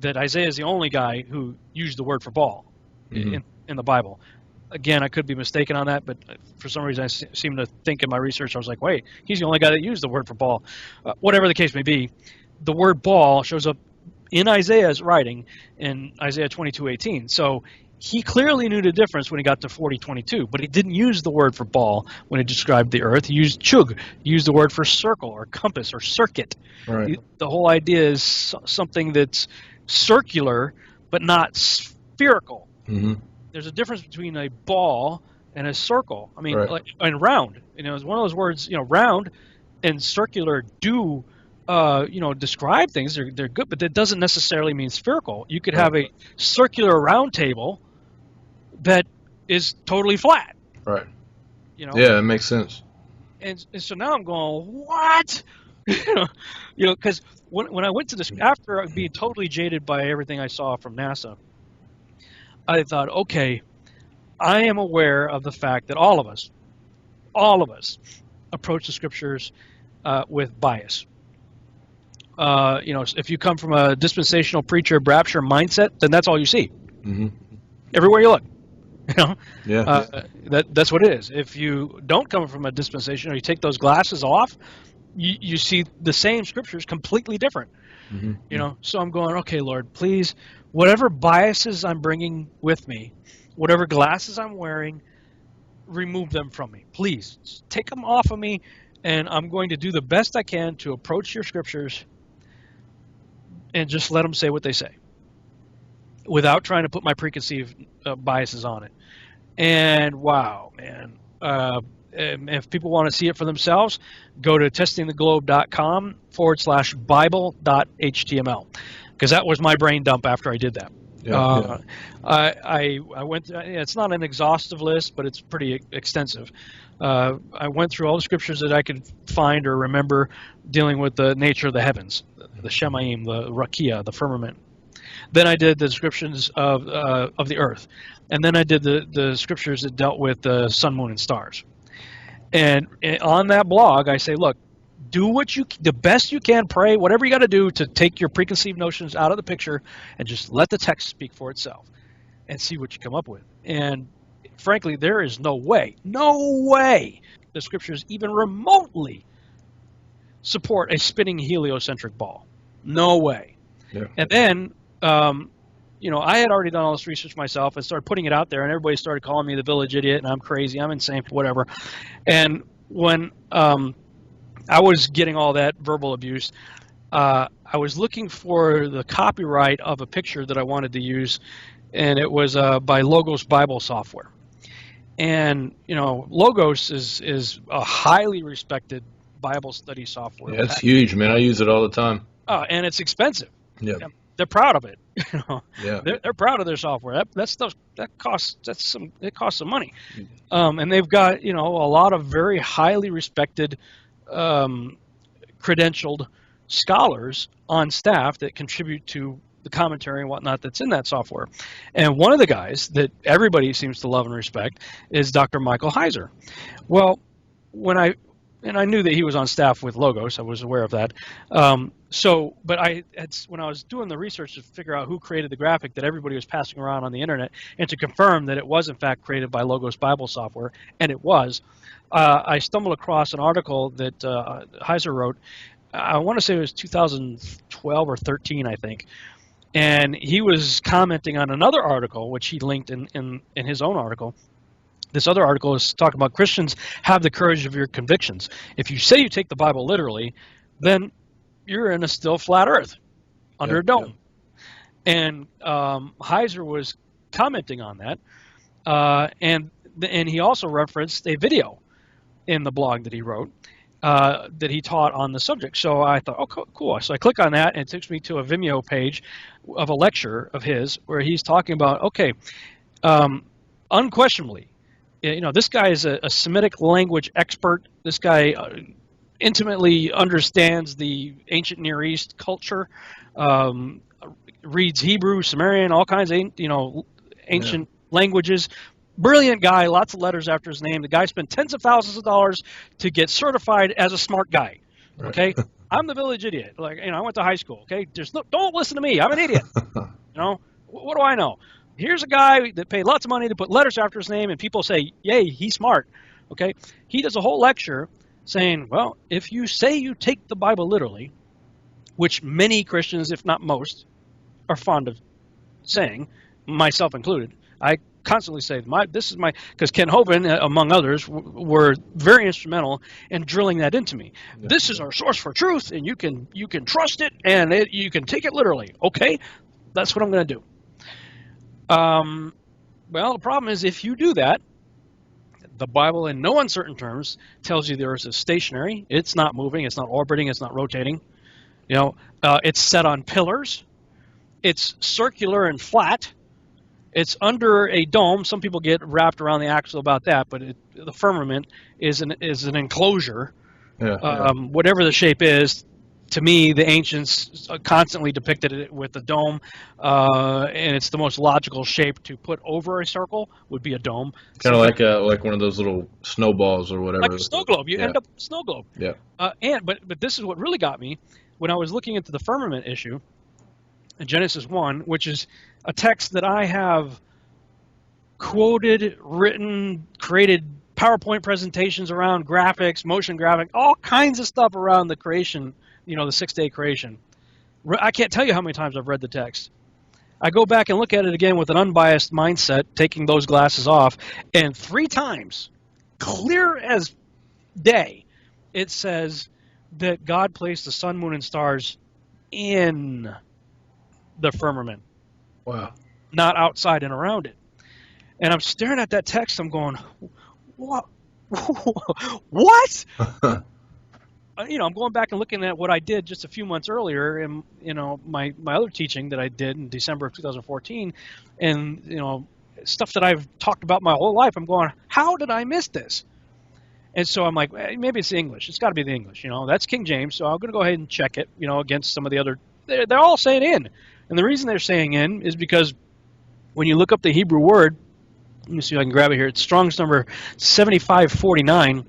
that Isaiah is the only guy who used the word for ball in the Bible. Again, I could be mistaken on that, but for some reason I seem to think in my research, I was like, wait, he's the only guy that used the word for ball. Whatever the case may be, the word ball shows up in Isaiah's writing in Isaiah 22:18. So he clearly knew the difference when he got to 40:22, but he didn't use the word for ball when he described the earth. He used chug. He used the word for circle or compass or circuit. Right. The whole idea is something that's circular but not spherical. Mm-hmm. There's a difference between a ball and a circle. I mean, Right. and round. It's one of those words. Round and circular do, describe things. They're good, but that doesn't necessarily mean spherical. You could have a circular round table that is totally flat. Right. Yeah, it makes sense. And so now I'm going, what? Because when I went to this, after being totally jaded by everything I saw from NASA, I thought, okay, I am aware of the fact that all of us approach the scriptures with bias. If you come from a dispensational preacher rapture mindset, then that's all you see. Mm-hmm. Everywhere you look. That's what it is. If you don't come from a dispensation, or you take those glasses off, you see the same scriptures completely different. Mm-hmm. So I'm going, okay, Lord, please, whatever biases I'm bringing with me, whatever glasses I'm wearing, remove them from me. Please, just take them off of me, and I'm going to do the best I can to approach your scriptures and just let them say what they say without trying to put my preconceived biases on it. And wow, man. If people want to see it for themselves, go to testingtheglobe.com/Bible.html, because that was my brain dump after I did that. I went. It's not an exhaustive list, but it's pretty extensive. I went through all the scriptures that I could find or remember dealing with the nature of the heavens, the Shemaim, the Rakia, the firmament. Then I did the descriptions of the earth, and then I did the scriptures that dealt with the sun, moon, and stars. And on that blog, I say, look, do the best you can, pray, whatever you got to do to take your preconceived notions out of the picture, and just let the text speak for itself, and see what you come up with. And frankly, there is no way the scriptures even remotely support a spinning heliocentric ball. No way. Yeah. And then, I had already done all this research myself and started putting it out there, and everybody started calling me the village idiot, and I'm crazy, I'm insane, whatever. And when I was getting all that verbal abuse, I was looking for the copyright of a picture that I wanted to use, and it was by Logos Bible Software. And Logos is a highly respected Bible study software. Yeah, it's huge, man. I use it all the time. And it's expensive. Yeah. They're proud of it. Yeah. They're proud of their software. That stuff costs some money. And they've got a lot of very highly respected, credentialed scholars on staff that contribute to the commentary and whatnot that's in that software. And one of the guys that everybody seems to love and respect is Dr. Michael Heiser. Well, when I knew that he was on staff with Logos, I was aware of that. But when I was doing the research to figure out who created the graphic that everybody was passing around on the internet, and to confirm that it was in fact created by Logos Bible Software, and it was, I stumbled across an article that Heiser wrote. I want to say it was 2012 or 13, I think. And he was commenting on another article, which he linked in his own article. This other article is talking about Christians have the courage of your convictions. If you say you take the Bible literally, then you're in a still flat earth under a dome. Yeah. And Heiser was commenting on that. And he also referenced a video in the blog that he wrote that he taught on the subject. So I thought, oh, cool. So I click on that, and it takes me to a Vimeo page of a lecture of his where he's talking about, unquestionably, this guy is a Semitic language expert. This guy intimately understands the ancient Near East culture, reads Hebrew, Sumerian, all kinds of ancient languages. Brilliant guy, lots of letters after his name. The guy spent tens of thousands of dollars to get certified as a smart guy. Okay, right. I'm the village idiot. I went to high school. Okay, don't listen to me. I'm an idiot. What do I know? Here's a guy that paid lots of money to put letters after his name, and people say, yay, he's smart. Okay, he does a whole lecture saying, well, if you say you take the Bible literally, which many Christians, if not most, are fond of saying, myself included, I constantly say, because Ken Hovind, among others, were very instrumental in drilling that into me. Yeah. This is our source for truth, and you can trust it, and you can take it literally. Okay, that's what I'm going to do. Um, well, the problem is if you do that, the Bible, in no uncertain terms, tells you the Earth is stationary. It's not moving. It's not orbiting. It's not rotating. It's set on pillars. It's circular and flat. It's under a dome. Some people get wrapped around the axle about that, but the firmament is an enclosure. Yeah. Whatever the shape is, to me, the ancients constantly depicted it with a dome, and it's the most logical shape to put over a circle would be a dome. Kind of like one of those little snowballs or whatever. Like a snow globe. You end up with a snow globe. Yeah. But this is what really got me when I was looking into the firmament issue in Genesis 1, which is a text that I have quoted, written, created PowerPoint presentations around, graphics, motion graphic, all kinds of stuff around the creation, the 6-day creation. I can't tell you how many times I've read the text. I go back and look at it again with an unbiased mindset, taking those glasses off, and 3 times, clear as day, it says that God placed the sun, moon, and stars in the firmament. Wow. Not outside and around it. And I'm staring at that text. I'm going, what? What? I'm going back and looking at what I did just a few months earlier in, my other teaching that I did in December of 2014, and, stuff that I've talked about my whole life. I'm going, how did I miss this? And so I'm like, maybe it's the English. It's got to be the English. That's King James, so I'm going to go ahead and check it, against some of the other. They're all saying in. And the reason they're saying in is because when you look up the Hebrew word, let me see if I can grab it here. It's Strong's number 7549,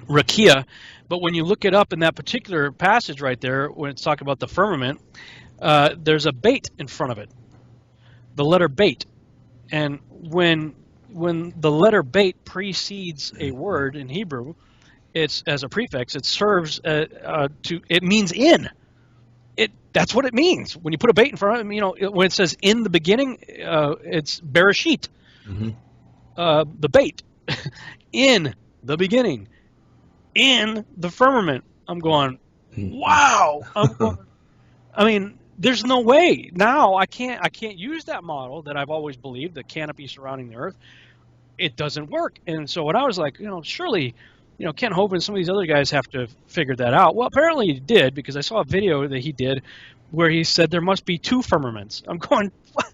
rakia. But when you look it up in that particular passage right there, when it's talking about the firmament, there's a bait in front of it, the letter bait. And when the letter bait precedes a word in Hebrew, it's as a prefix. It serves it means in. That's what it means. When you put a bait in front of it, when it says in the beginning, it's Bereshit. Mm-hmm. The bait in the beginning, in the firmament. I'm going, wow. I mean, there's no way now. I can't use that model that I've always believed, the canopy surrounding the earth. It doesn't work. And so when I was like, surely, Kent Hovind and some of these other guys have to figure that out. Well, apparently he did, because I saw a video that he did where he said there must be 2 firmaments. I'm going, what?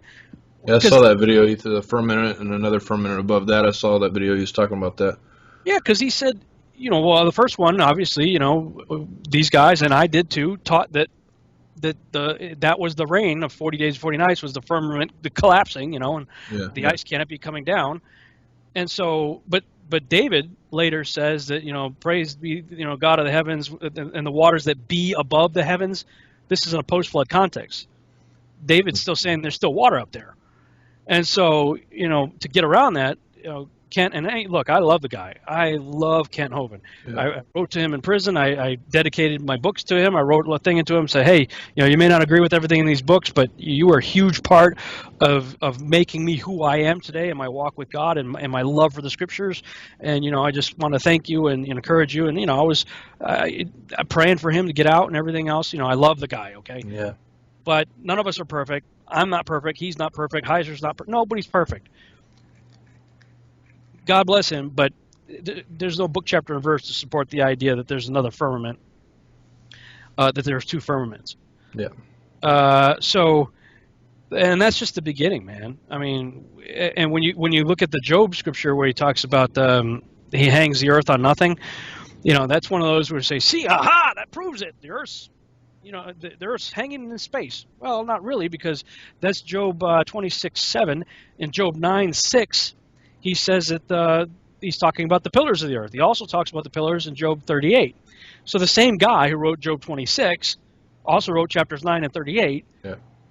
Yeah, I saw that video. He threw the firmament and another firmament above that. I saw that video. He was talking about that. Yeah, because he said, the first one, obviously, these guys, and I did too, taught that was the rain of 40 days, 40 nights was the firmament collapsing, and the ice canopy coming down. And so, but David later says that, praise be, God of the heavens and the waters that be above the heavens. This is in a post-flood context. David's still saying there's still water up there. And so, to get around that, Kent, and hey, look, I love the guy. I love Kent Hovind. Yeah. I wrote to him in prison. I dedicated my books to him. I wrote a thing into him, said, hey, you may not agree with everything in these books, but you are a huge part of making me who I am today in my walk with God and my love for the Scriptures. And, I just want to thank you and encourage you. And, I was praying for him to get out and everything else. I love the guy, okay? Yeah. But none of us are perfect. I'm not perfect. He's not perfect. Heiser's not perfect. Nobody's perfect. God bless him, but there's no book, chapter, and verse to support the idea that there's another firmament, that there's 2 firmaments. Yeah. And that's just the beginning, man. I mean, and when you look at the Job scripture where he talks about he hangs the earth on nothing, that's one of those where you say, see, aha, that proves it. The earth's, the earth's hanging in space. Well, not really, because that's Job 26:7 and Job 9:6. He says that he's talking about the pillars of the earth. He also talks about the pillars in Job 38. So the same guy who wrote Job 26 also wrote chapters 9 and 38,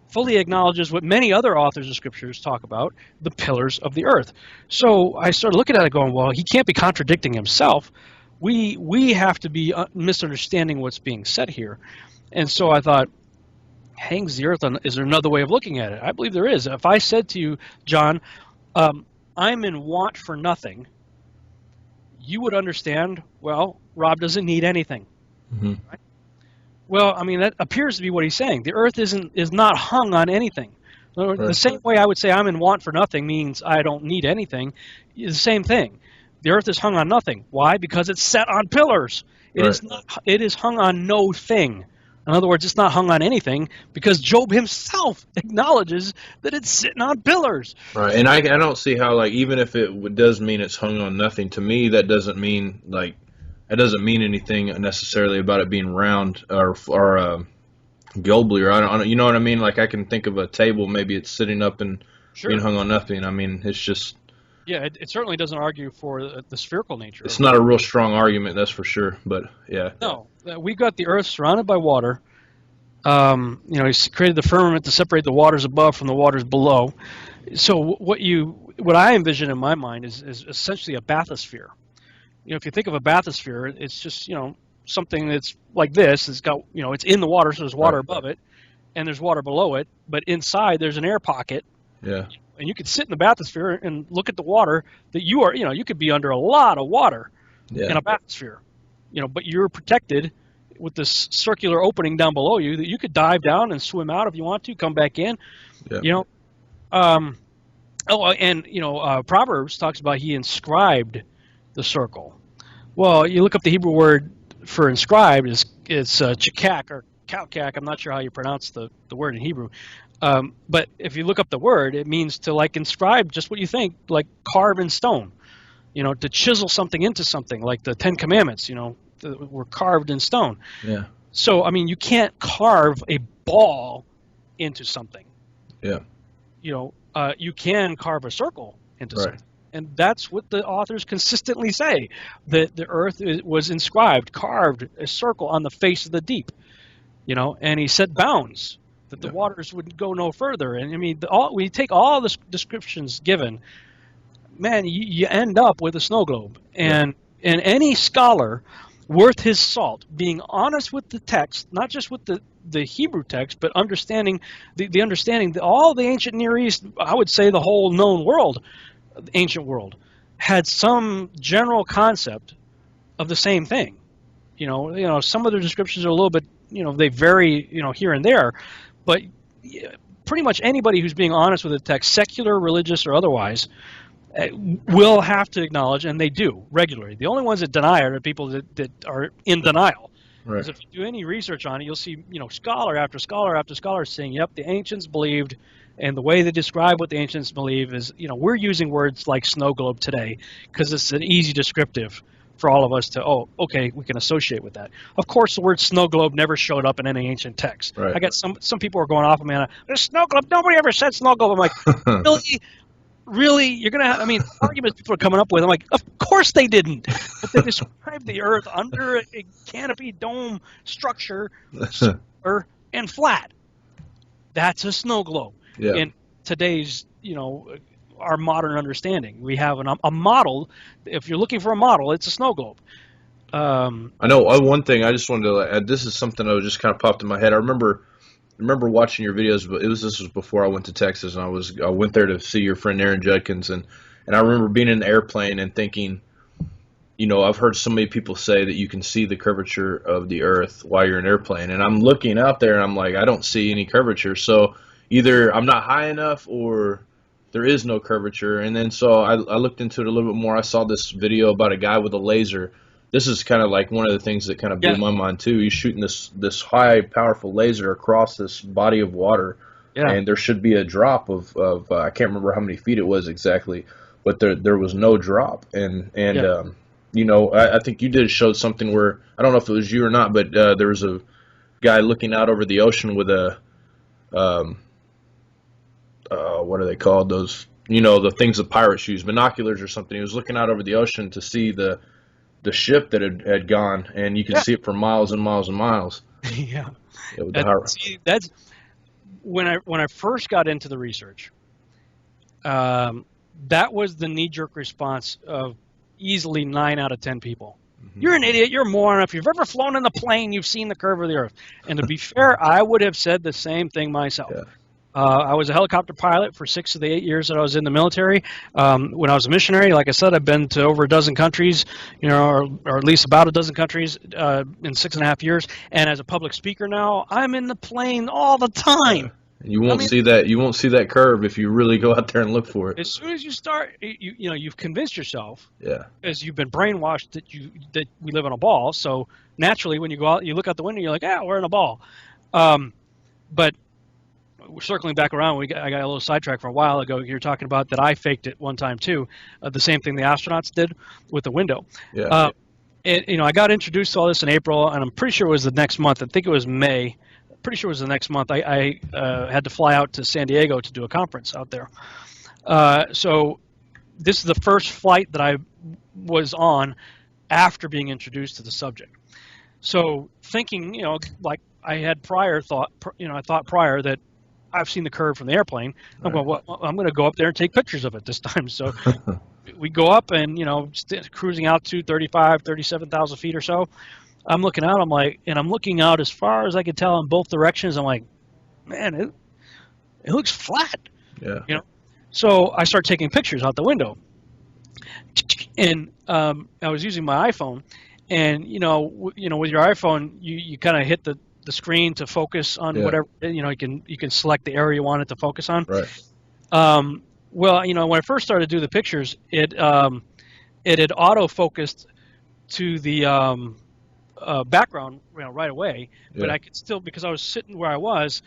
fully acknowledges what many other authors of scriptures talk about, the pillars of the earth. So I started looking at it going, well, he can't be contradicting himself. We have to be misunderstanding what's being said here. And so I thought, hangs the earth on, is there another way of looking at it? I believe there is. If I said to you, John, I'm in want for nothing, you would understand, well, Rob doesn't need anything. Mm-hmm. Right? Well, I mean, that appears to be what he's saying. The earth is not hung on anything. The same way I would say I'm in want for nothing means I don't need anything. The same thing. The earth is hung on nothing. Why? Because it's set on pillars. It is not. It is hung on no thing. In other words, it's not hung on anything because Job himself acknowledges that it's sitting on pillars. Right, and I don't see how, like, even if it does mean it's hung on nothing, to me that doesn't mean anything necessarily about it being round or globally, or I don't, you know what I mean? Like, I can think of a table, maybe it's sitting up and being hung on nothing. I mean, it's just. Yeah, it certainly doesn't argue for the spherical nature. It's not a real strong argument, that's for sure. But yeah. No, we've got the earth surrounded by water. He's created the firmament to separate the waters above from the waters below. So what I envision in my mind is essentially a bathysphere. If you think of a bathysphere, it's just something that's like this. It's got it's in the water, so there's water above it, and there's water below it. But inside there's an air pocket. Yeah. And you could sit in the bathysphere and look at the water that you could be under a lot of water in a bathysphere, but you're protected with this circular opening down below you that you could dive down and swim out if you want to, come back in, Proverbs talks about he inscribed the circle. Well, you look up the Hebrew word for inscribed, it's chakak or kalkak. I'm not sure how you pronounce the word in Hebrew. But if you look up the word, it means to inscribe just what you think, like carve in stone, to chisel something into something, like the Ten Commandments, were carved in stone. Yeah. So, I mean, you can't carve a ball into something. Yeah. You can carve a circle into something. And that's what the authors consistently say, that the earth was inscribed, carved, a circle on the face of the deep, and he set bounds, that the waters would go no further. And I mean, when you take all the descriptions given, man, you end up with a snow globe. And any scholar worth his salt, being honest with the text, not just with the Hebrew text, but understanding the understanding that all the ancient Near East, I would say the whole known world, the ancient world, had some general concept of the same thing. Some of the descriptions are a little bit, they vary, here and there. But pretty much anybody who's being honest with the text, secular, religious, or otherwise, will have to acknowledge, and they do regularly. The only ones that deny are the people that are in denial. Right. Because if you do any research on it, you'll see, scholar after scholar after scholar saying, yep, the ancients believed, and the way they describe what the ancients believe is, we're using words like snow globe today because it's an easy descriptive for all of us to, we can associate with that. Of course, the word snow globe never showed up in any ancient text. Right. I got some people are going off, man, there's snow globe. Nobody ever said snow globe. I'm like, really? You're going to have, arguments people are coming up with. I'm like, of course they didn't. But they described the earth under a canopy dome structure, circular and flat. That's a snow globe. Yeah. In today's, our modern understanding. We have a model. If you're looking for a model, it's a snow globe. I know one thing I just wanted to add. This is something that just kind of popped in my head. I remember watching your videos, but this was before I went to Texas, and I went there to see your friend Aaron Judkins, and I remember being in the airplane and thinking, I've heard so many people say that you can see the curvature of the earth while you're in an airplane, and I'm looking out there and I'm like, I don't see any curvature. So either I'm not high enough or there is no curvature. And then so I looked into it a little bit more. I saw this video about a guy with a laser. This is kind of like one of the things that kind of blew my mind too. He's shooting this high, powerful laser across this body of water, and there should be a drop of I can't remember how many feet it was exactly, but there was no drop. And I think you did show something where, I don't know if it was you or not, but there was a guy looking out over the ocean with a what are they called? Those, the things that pirates use, binoculars or something. He was looking out over the ocean to see the ship that had gone, and you could see it for miles and miles and miles. Yeah. That's when I first got into the research. That was the knee-jerk response of easily 9 out of 10 people. Mm-hmm. You're an idiot. You're a moron. If you've ever flown in a plane, you've seen the curve of the earth. And to be fair, I would have said the same thing myself. Yeah. I was a helicopter pilot for 6 of the 8 years that I was in the military. When I was a missionary, like I said, I've been to over a dozen countries, or at least about a dozen countries in 6.5 years. And as a public speaker now, I'm in the plane all the time. You won't see that. You won't see that curve if you really go out there and look for it. As soon as you start, you've convinced yourself, Yeah. as you've been brainwashed that we live on a ball. So naturally, when you go out, you look out the window, you're like, we're in a ball. But we're circling back around. I got a little sidetracked for a while ago. You're talking about that I faked it one time too. The same thing the astronauts did with the window. Yeah. And I got introduced to all this in April, and I'm pretty sure it was the next month. I think it was May. Pretty sure it was the next month. I had to fly out to San Diego to do a conference out there. So this is the first flight that I was on after being introduced to the subject. So thinking, like I had prior thought, I thought prior that I've seen the curve from the airplane. I'm going, well, I'm going to go up there and take pictures of it this time. So we go up and, cruising out to 37,000 feet or so. I'm looking out, I'm looking out as far as I could tell in both directions. I'm like, man, it looks flat. Yeah. So I start taking pictures out the window. And I was using my iPhone. And, with your iPhone, you kind of hit the screen to focus on whatever, you can select the area you want it to focus on. Right. Well, when I first started to do the pictures, it had auto-focused to the background right away, but I could still, because I was sitting where I was,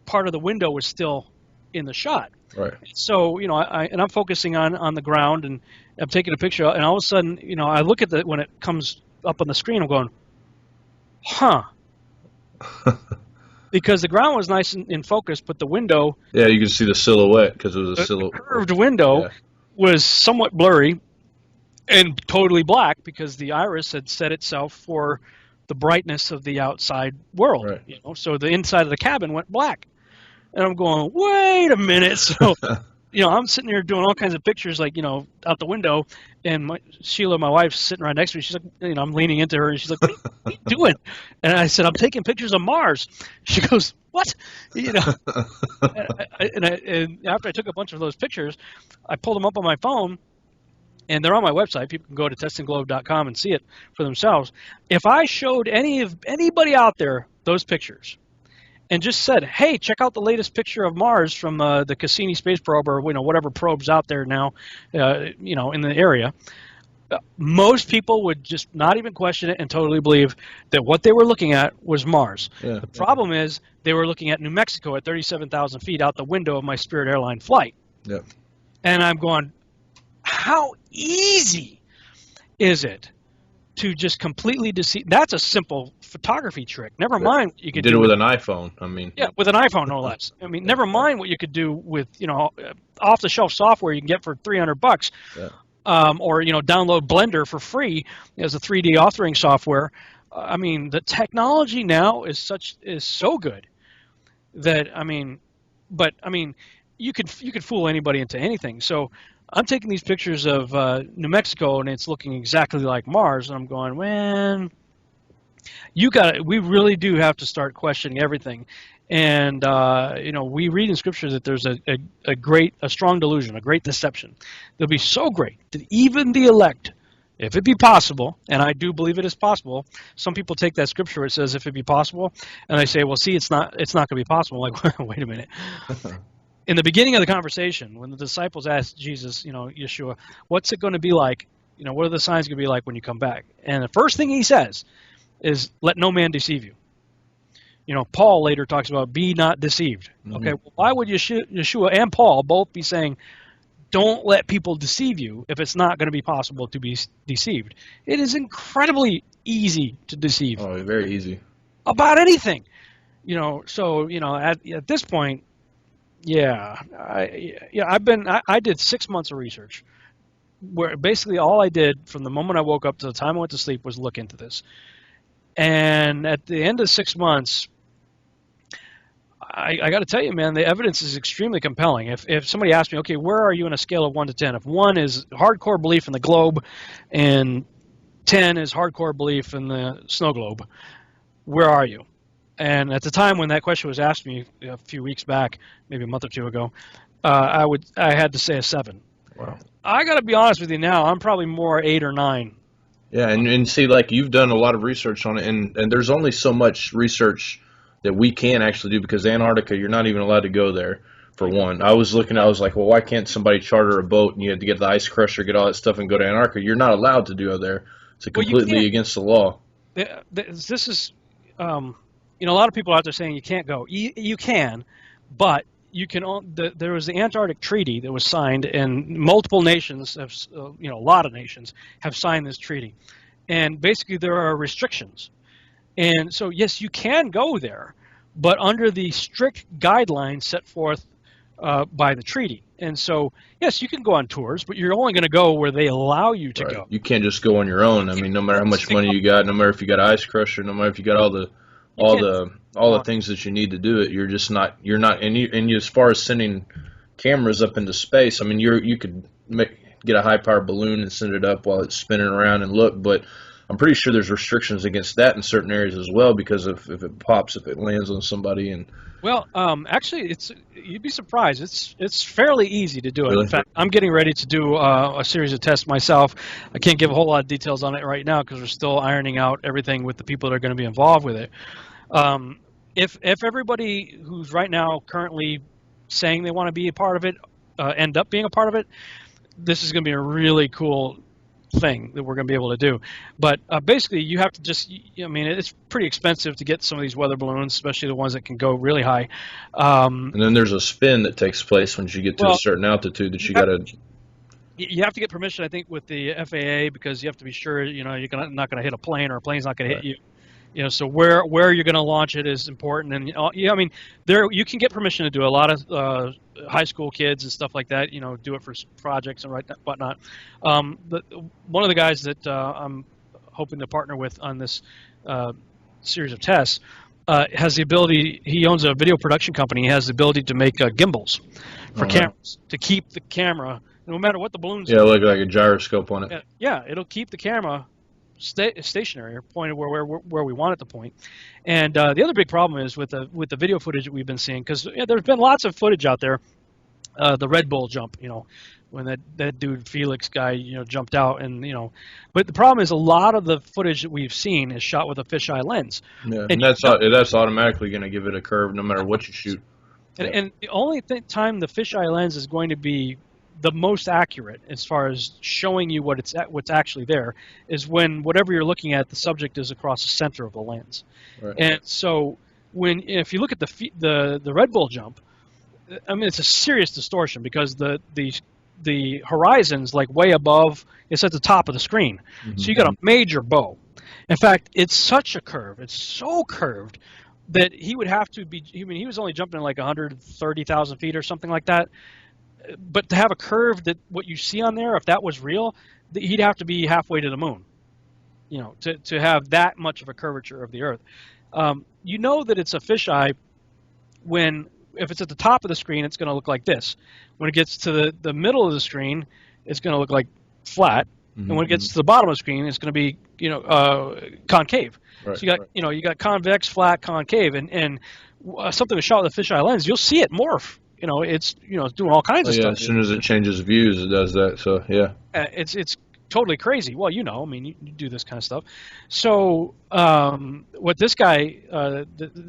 part of the window was still in the shot. Right. So I'm focusing on the ground, and I'm taking a picture, and all of a sudden, I look at when it comes up on the screen, I'm going, huh. Because the ground was nice and in focus, but the window, you can see the silhouette because it was a silhouette. The curved window was somewhat blurry and totally black because the iris had set itself for the brightness of the outside world. Right. So the inside of the cabin went black, and I'm going, wait a minute. So I'm sitting here doing all kinds of pictures, like out the window, and Sheila, my wife's sitting right next to me. She's like, I'm leaning into her, and she's like, what are you doing? And I said, I'm taking pictures of Mars. She goes, what? And after I took a bunch of those pictures, I pulled them up on my phone. And they're on my website. People can go to testingglobe.com and see it for themselves. If I showed anybody out there those pictures and just said, hey, check out the latest picture of Mars from the Cassini space probe or whatever probe's out there now, in the area, most people would just not even question it and totally believe that what they were looking at was Mars. Yeah. The problem is they were looking at New Mexico at 37,000 feet out the window of my Spirit Airline flight. Yeah. And I'm going, how easy is it to just completely deceive? That's a simple photography trick. Never mind what you could do do it with an iPhone. with an iPhone, no less. Never mind what you could do with off-the-shelf software you can get for $300. Yeah. Or download Blender for free as a 3D authoring software. The technology now is so good that you could fool anybody into anything. So I'm taking these pictures of New Mexico, and it's looking exactly like Mars, and I'm going, man, we really do have to start questioning everything. And we read in Scripture that there's a strong delusion, a great deception. They'll be so great that even the elect, if it be possible, and I do believe it is possible. Some people take that Scripture where it says if it be possible, and they say, well, see, it's not going to be possible. I'm like, wait a minute. In the beginning of the conversation, when the disciples asked Jesus, Yeshua, what's it going to be like? What are the signs going to be like when you come back? And the first thing he says is, let no man deceive you. Paul later talks about be not deceived. Mm-hmm. Okay, well, why would Yeshua and Paul both be saying, don't let people deceive you if it's not going to be possible to be deceived? It is incredibly easy to deceive. Oh, very easy. About anything. At this point, I did 6 months of research where basically all I did from the moment I woke up to the time I went to sleep was look into this. And at the end of 6 months, I got to tell you, man, the evidence is extremely compelling. If somebody asked me, okay, where are you on a scale of 1 to 10? If 1 is hardcore belief in the globe and 10 is hardcore belief in the snow globe, where are you? And at the time when that question was asked me a few weeks back, maybe a month or two ago, I had to say a 7. Wow. I got to be honest with you now, I'm probably more 8 or 9. Yeah, and see, like, you've done a lot of research on it, and there's only so much research that we can actually do, because Antarctica, you're not even allowed to go there. For one, I was like, well, why can't somebody charter a boat and you have to get the ice crusher, get all that stuff, and go to Antarctica? You're not allowed to do there. It's completely against the law. This is, a lot of people out there saying you can't go. You can, but you can. There was the Antarctic Treaty that was signed, and multiple nations have, a lot of nations have signed this treaty, and basically there are restrictions, and so yes, you can go there, but under the strict guidelines set forth by the treaty. And so, yes, you can go on tours, but you're only going to go where they allow you to go. You can't just go on your own. I mean, no matter how much money you got, no matter if you got an ice crusher, no matter if you got all the things that you need to do it, you're just not. You're not. And as far as sending cameras up into space, I mean, you could get a high power balloon and send it up while it's spinning around and look, but I'm pretty sure there's restrictions against that in certain areas as well, because if it lands on somebody. And well, actually, you'd be surprised. It's fairly easy to do it. Really? In fact, I'm getting ready to do a series of tests myself. I can't give a whole lot of details on it right now because we're still ironing out everything with the people that are going to be involved with it. If everybody who's right now currently saying they want to be a part of it end up being a part of it, this is going to be a really cool thing that we're going to be able to do. But basically, you have to just, it's pretty expensive to get some of these weather balloons, especially the ones that can go really high. And then there's a spin that takes place once you get to a certain altitude that you got to. You have to get permission, I think, with the FAA, because you have to be sure, you're not going to hit a plane, or a plane's not going to hit you. So where you're going to launch it is important. And there you can get permission to do a lot of high school kids and stuff like that. Do it for projects and whatnot. One of the guys that I'm hoping to partner with on this series of tests has the ability. He owns a video production company. He has the ability to make gimbals for cameras to keep the camera, no matter what the balloon's. Yeah, like a gyroscope on it. Yeah, it'll keep the camera stationary, or pointed where we want it to point. And the other big problem is with the video footage that we've been seeing, because there's been lots of footage out there. The Red Bull jump, when that dude Felix guy, jumped out, and but the problem is a lot of the footage that we've seen is shot with a fisheye lens. Yeah, and that's automatically going to give it a curve no matter what you shoot. And the only time the fisheye lens is going to be the most accurate as far as showing you what's actually there is when whatever you're looking at, the subject is across the center of the lens. Right. And so if you look at the Red Bull jump, it's a serious distortion, because the horizon's like way above, it's at the top of the screen. Mm-hmm. So you got a major bow. In fact, it's such a curve, it's so curved that he would have to be, he was only jumping like 130,000 feet or something like that. But to have a curve that what you see on there, if that was real, he'd have to be halfway to the moon, to have that much of a curvature of the Earth. That it's a fisheye if it's at the top of the screen, it's going to look like this. When it gets to the middle of the screen, it's going to look like flat. Mm-hmm. And when it gets to the bottom of the screen, it's going to be, concave. Right, so you got convex, flat, concave, and something with shot with a fisheye lens, you'll see it morph. It's doing all kinds of stuff. As soon as it changes views, it does that. So yeah, it's totally crazy. Well, you do this kind of stuff. So what this guy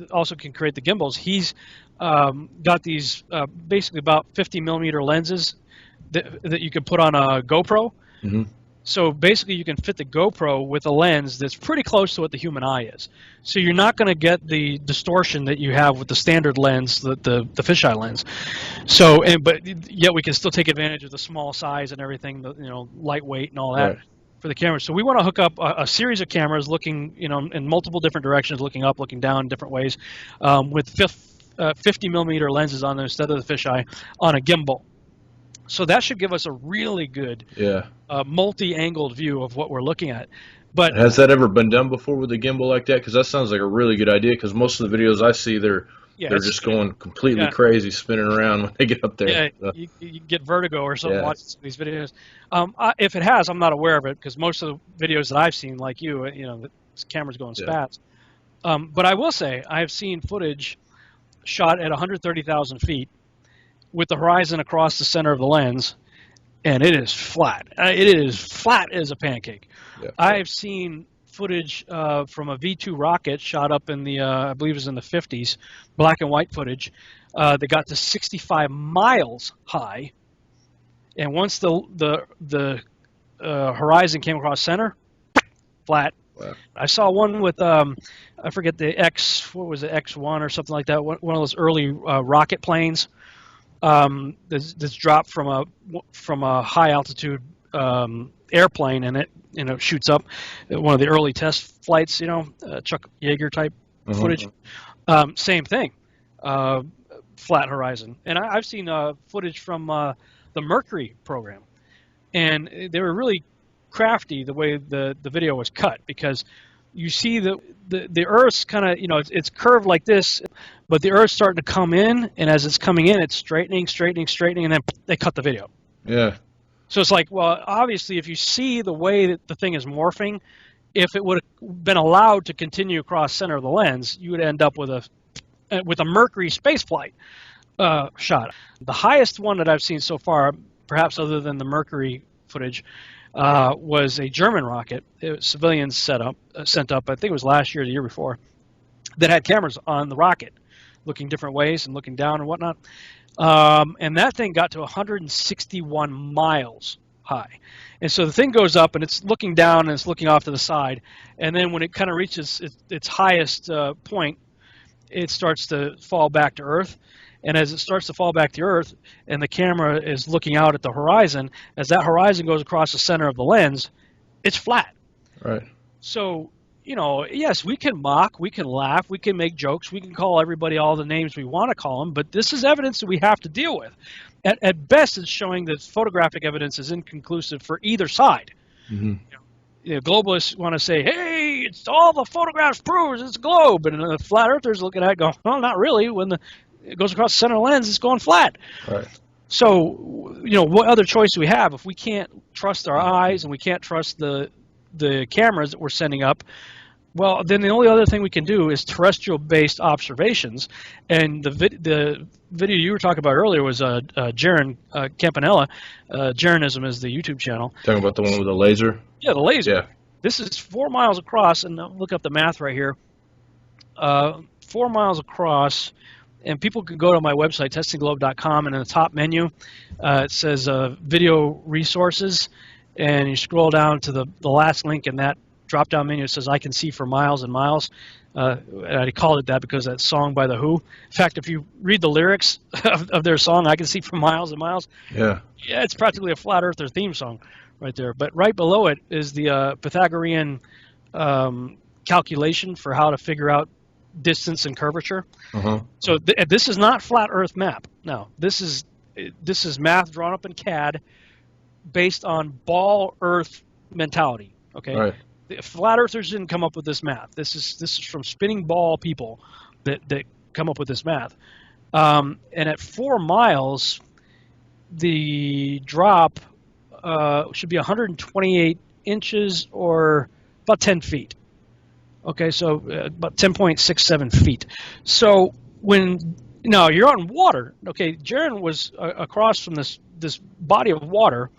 also can create the gimbals. He's got these basically about 50 millimeter lenses that you can put on a GoPro. Mm-hmm. So basically, you can fit the GoPro with a lens that's pretty close to what the human eye is. So you're not going to get the distortion that you have with the standard lens, the fisheye lens. So, but yet we can still take advantage of the small size and everything, lightweight and all that. Right. For the camera. So we want to hook up a series of cameras looking, in multiple different directions, looking up, looking down, different ways, with 50 millimeter lenses on them instead of the fisheye on a gimbal. So that should give us a really good multi-angled view of what we're looking at. But has that ever been done before with a gimbal like that? Because that sounds like a really good idea. Because most of the videos I see, they're just going completely crazy, spinning around when they get up there. Yeah, you get vertigo or something watching some of these videos. If it has, I'm not aware of it, because most of the videos that I've seen, like you, the camera's going spats. But I will say I've seen footage shot at 130,000 feet with the horizon across the center of the lens, and it is flat. It is flat as a pancake. Yeah. I've seen footage from a V-2 rocket shot up in the, I believe it was in the 50s, black and white footage, that got to 65 miles high. And once the horizon came across center, flat. Wow. I saw one with I forget the X1 or something like that. One of those early rocket planes that's dropped from a high altitude airplane, and it shoots up. One of the early test flights, Chuck Yeager type footage. Same thing, flat horizon. And I've seen footage from the Mercury program, and they were really crafty the way the video was cut, because you see the Earth's kind of, it's curved like this, but the Earth's starting to come in, and as it's coming in, it's straightening, and then they cut the video. Yeah. So it's like, well, obviously, if you see the way that the thing is morphing, if it would have been allowed to continue across center of the lens, you would end up with a Mercury spaceflight shot. The highest one that I've seen so far, perhaps other than the Mercury footage, was a German rocket. It was civilians sent up, I think it was last year or the year before, that had cameras on the rocket, looking different ways and looking down and whatnot. And that thing got to 161 miles high. And so the thing goes up, and it's looking down, and it's looking off to the side. And then when it kind of reaches its highest point, it starts to fall back to Earth. And as it starts to fall back to Earth, and the camera is looking out at the horizon, as that horizon goes across the center of the lens, it's flat. Right. So, yes, we can mock, we can laugh, we can make jokes, we can call everybody all the names we want to call them, but this is evidence that we have to deal with. At best, it's showing that photographic evidence is inconclusive for either side. Mm-hmm. Globalists want to say, hey, it's all the photographs proves it's a globe, and the flat earthers look at that and go, well, not really. When it goes across the center of the lens, it's going flat. Right. So, what other choice do we have if we can't trust our eyes and we can't trust the cameras that we're sending up? Well, then the only other thing we can do is terrestrial-based observations. And the video you were talking about earlier was Jaron Campanella. Jaronism is the YouTube channel. Talking about the one with the laser? Yeah, the laser. Yeah. This is 4 miles across, and look up the math right here. 4 miles across. And people can go to my website, testingglobe.com, and in the top menu, it says video resources, and you scroll down to the last link in that drop-down menu. It says, I can see for miles and miles. And I called it that because that song by The Who. In fact, if you read the lyrics of their song, I can see for miles and miles. Yeah, it's practically a Flat Earther theme song right there. But right below it is the Pythagorean calculation for how to figure out distance and curvature. So this is not flat Earth map. No, this is math drawn up in CAD based on ball Earth mentality. Okay, right. The flat Earthers didn't come up with this math. This is from spinning ball people that come up with this math. And at 4 miles, the drop should be 128 inches or about 10 feet. Okay, so about 10.67 feet. So now you're on water. Okay, Jaron was across from this body of water,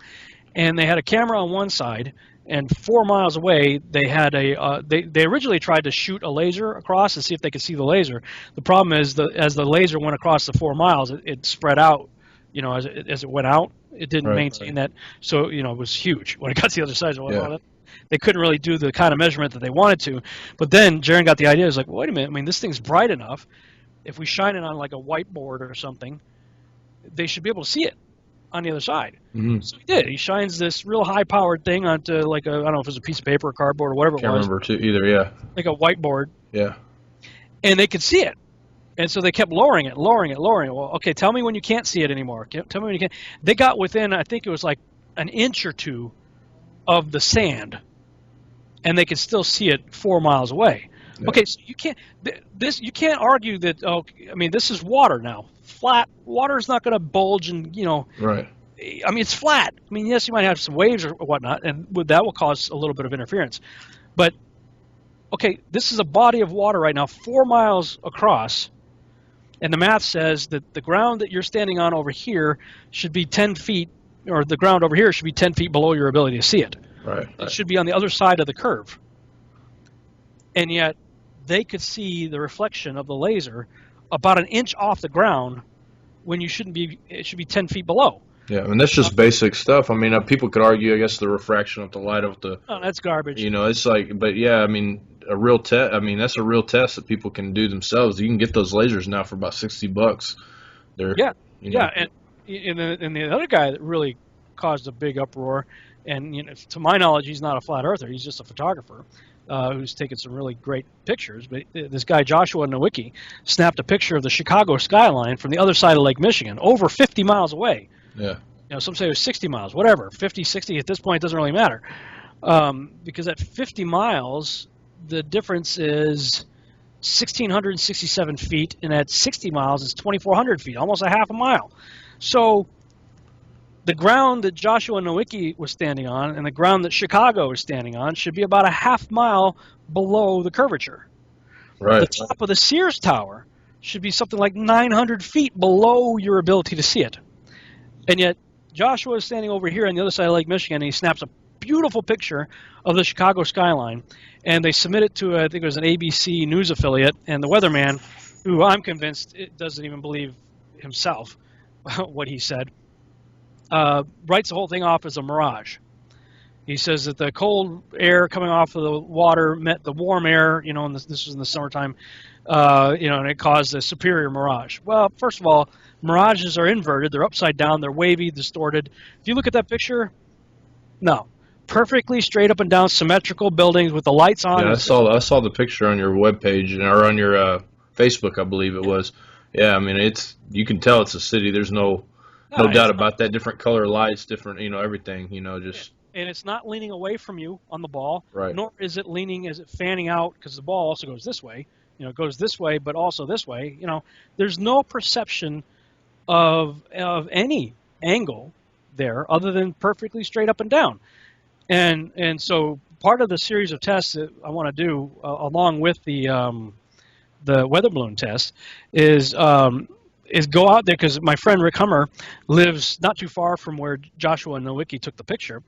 and they had a camera on one side, and 4 miles away they had they originally tried to shoot a laser across and see if they could see the laser. The problem is as the laser went across the 4 miles, it spread out. As it went out, it didn't maintain that. So it was huge when it got to the other side. So they couldn't really do the kind of measurement that they wanted to. But then Jaron got the idea. It was like, wait a minute. I mean, this thing's bright enough. If we shine it on like a whiteboard or something, they should be able to see it on the other side. Mm-hmm. So he did. He shines this real high-powered thing onto like I don't know if it was a piece of paper or cardboard or whatever it was. Can't remember either, yeah. Like a whiteboard. Yeah. And they could see it. And so they kept lowering it. Well, okay, tell me when you can't see it anymore. Tell me when you can't. They got within, I think it was like an inch or two of the sand, and they could still see it 4 miles away. Yeah. Okay, so you can't argue that. Oh, I mean, this is water now. Flat water is not going to bulge, and Right. I mean, it's flat. I mean, yes, you might have some waves or whatnot, and that will cause a little bit of interference. But okay, this is a body of water right now, 4 miles across, and the math says that the ground that you're standing on over here should be 10 feet, or the ground over here should be 10 feet below your ability to see it. Right. It should be on the other side of the curve. and yet they could see the reflection of the laser about an inch off the ground when you shouldn't be. It should be 10 feet below. Yeah, and that's just basic stuff. I mean, people could argue, I guess, the refraction of the light of the, Oh, that's garbage. it's like, but yeah, I mean, a real test. I mean, that's a real test that people can do themselves. You can get those lasers now for about $60. They're, Yeah, you know, yeah, and the other guy that really caused a big uproar, and to my knowledge, he's not a flat earther. He's just a photographer who's taken some really great pictures. But this guy Joshua Nowicki snapped a picture of the Chicago skyline from the other side of Lake Michigan, over 50 miles away. yeah, Some say it was 60 miles, whatever, 50, 60. At this point, it doesn't really matter, because at 50 miles, the difference is 1,667 feet, and at 60 miles, it's 2,400 feet, almost a half a mile. So the ground that Joshua Nowicki was standing on and the ground that Chicago is standing on should be about a half mile below the curvature. right. The top of the Sears Tower should be something like 900 feet below your ability to see it. And yet Joshua is standing over here on the other side of Lake Michigan, and he snaps a beautiful picture of the Chicago skyline, and they submit it to, I think it was an ABC News affiliate, and the weatherman, who I'm convinced it doesn't even believe himself what he said, writes the whole thing off as a mirage. He says that the cold air coming off of the water met the warm air, and this was in the summertime, and it caused a superior mirage. Well, first of all, mirages are inverted. They're upside down. They're wavy, distorted. If you look at that picture, no. Perfectly straight up and down, symmetrical buildings with the lights on. Yeah, I saw the picture on your webpage or on your Facebook, I believe it was. Yeah, I mean, you can tell it's a city. There's no doubt about that. Different color lights, different, everything, just. And it's not leaning away from you on the ball, right. Nor is it fanning out, because the ball also goes this way. It goes this way, but also this way. There's no perception of any angle there other than perfectly straight up and down. And so part of the series of tests that I want to do along with the weather balloon test is go out there, because my friend Rick Hummer lives not too far from where Joshua Nowicki took the picture,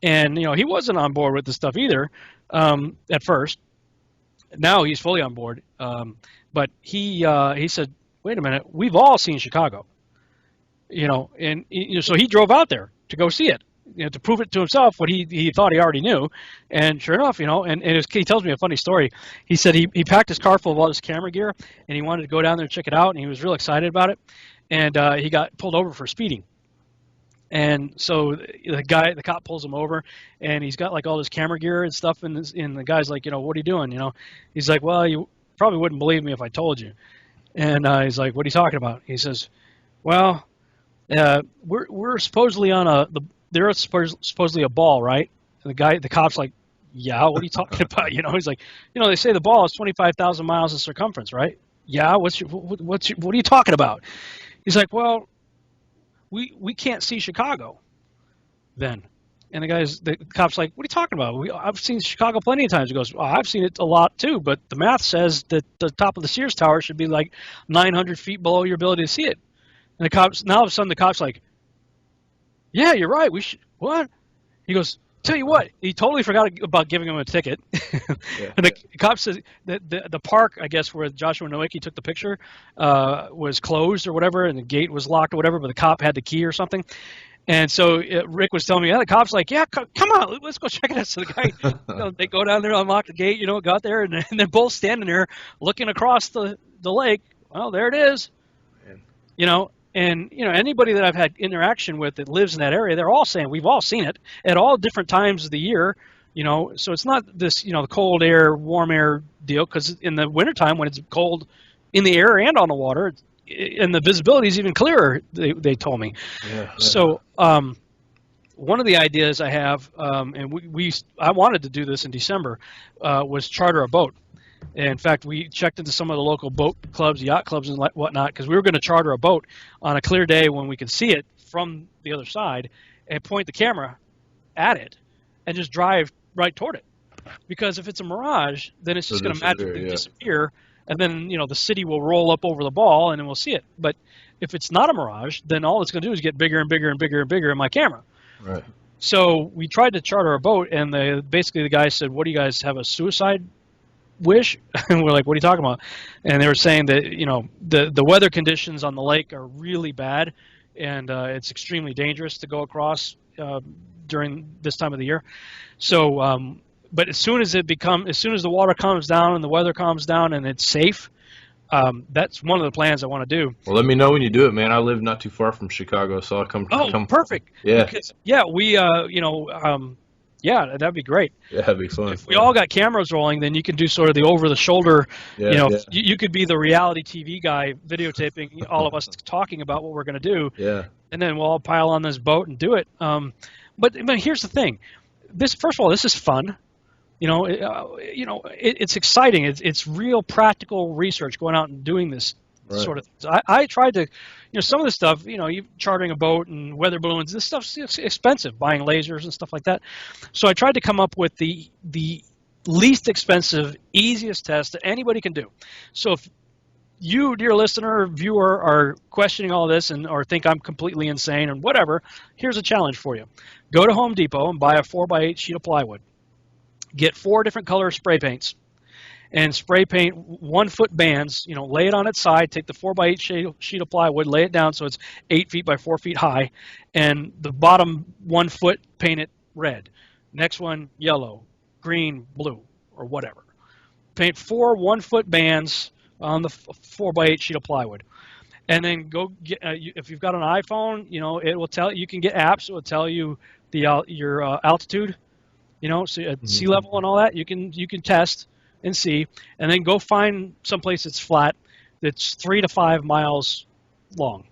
and he wasn't on board with the stuff either at first. Now he's fully on board, but he said, "Wait a minute, we've all seen Chicago." And so he drove out there to go see it, to prove it to himself what he thought he already knew. And sure enough, he tells me a funny story. He said he packed his car full of all his camera gear, and he wanted to go down there and check it out, and he was real excited about it. And he got pulled over for speeding. And so the cop pulls him over, and he's got like all his camera gear and stuff, and the guy's like, what are you doing? He's like, well, you probably wouldn't believe me if I told you. And he's like, what are you talking about? He says, well, we're supposedly on the Earth's supposedly a ball, right? And the cop's like, yeah, what are you talking about? He's like, they say the ball is 25,000 miles in circumference, right? Yeah, what are you talking about? He's like, well, we can't see Chicago then. And the cop's like, what are you talking about? I've seen Chicago plenty of times. He goes, well, I've seen it a lot too, but the math says that the top of the Sears Tower should be like 900 feet below your ability to see it. And now all of a sudden the cop's like, yeah, you're right. We should. What? He goes, tell you what, he totally forgot about giving him a ticket. Yeah. And the cop says that the park, I guess, where Joshua Nowicki took the picture was closed or whatever, and the gate was locked or whatever, but the cop had the key or something. And so Rick was telling me, the cop's like, yeah, come on, let's go check it out. So the guy, they go down there, unlock the gate, got there, and they're both standing there looking across the lake. Well, there it is. Man. And anybody that I've had interaction with that lives in that area, they're all saying we've all seen it at all different times of the year. So it's not this the cold air, warm air deal, because in the wintertime when it's cold in the air and on the water, and the visibility is even clearer, they told me. Yeah. So one of the ideas I have, and I wanted to do this in December, was charter a boat. In fact, we checked into some of the local boat clubs, yacht clubs, and whatnot, because we were going to charter a boat on a clear day when we could see it from the other side and point the camera at it and just drive right toward it. Because if it's a mirage, then it's just going to magically disappear, and then the city will roll up over the ball, and then we'll see it. But if it's not a mirage, then all it's going to do is get bigger and bigger and bigger and bigger in my camera. Right. So we tried to charter a boat, and basically the guy said, "What do you guys have, a suicide wish. And we're like, what are you talking about? And they were saying that, the weather conditions on the lake are really bad, and it's extremely dangerous to go across during this time of the year. So, but as soon as the water calms down and the weather calms down and it's safe, that's one of the plans I want to do. Well, let me know when you do it, man. I live not too far from Chicago, so I'll come. Oh, perfect. Yeah. Because, we, yeah, that'd be great. Yeah, that'd be fun. If we all got cameras rolling, then you can do sort of the over-the-shoulder. Yeah, you could be the reality TV guy videotaping all of us talking about what we're going to do. Yeah. And then we'll all pile on this boat and do it. But here's the thing. First of all, this is fun. It's exciting. It's real practical research going out and doing this sort of things. I tried to, some of the stuff, you chartering a boat and weather balloons, this stuff's expensive, buying lasers and stuff like that. So I tried to come up with the least expensive, easiest test that anybody can do. So if you, dear listener, viewer, are questioning all this or think I'm completely insane and whatever, here's a challenge for you. Go to Home Depot and buy a 4x8 sheet of plywood. Get 4 different color spray paints and spray paint 1 foot bands, lay it on its side, take the 4x8 sheet of plywood, lay it down so it's 8 feet by 4 feet high, and the bottom 1 foot paint it red. Next one, yellow, green, blue, or whatever. Paint 4 1 foot bands on the 4x8 sheet of plywood. And then go get, if you've got an iPhone, it will tell you can get apps. It will tell you your altitude. So at sea level and all that, you can test and see, and then go find someplace that's flat, that's 3 to 5 miles long.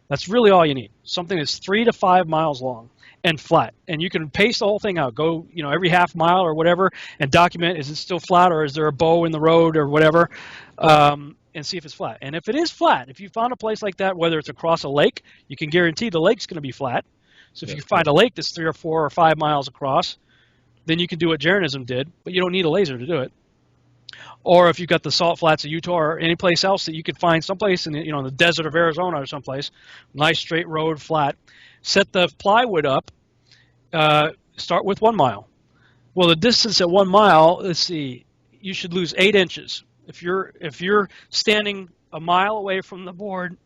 That's really all you need. Something that's 3 to 5 miles long and flat, and you can pace the whole thing out. Go, every half mile or whatever, and document: is it still flat, or is there a bow in the road or whatever, and see if it's flat. And if it is flat, if you found a place like that, whether it's across a lake, you can guarantee the lake's going to be flat. So if you find a lake that's 3 or 4 or 5 miles across, then you can do what Jeranism did, but you don't need a laser to do it. Or if you've got the salt flats of Utah or any place else that you could find someplace in the desert of Arizona or someplace, nice straight road, flat, set the plywood up, start with 1 mile. Well, the distance at 1 mile, let's see, you should lose 8 inches. If you're standing a mile away from the board,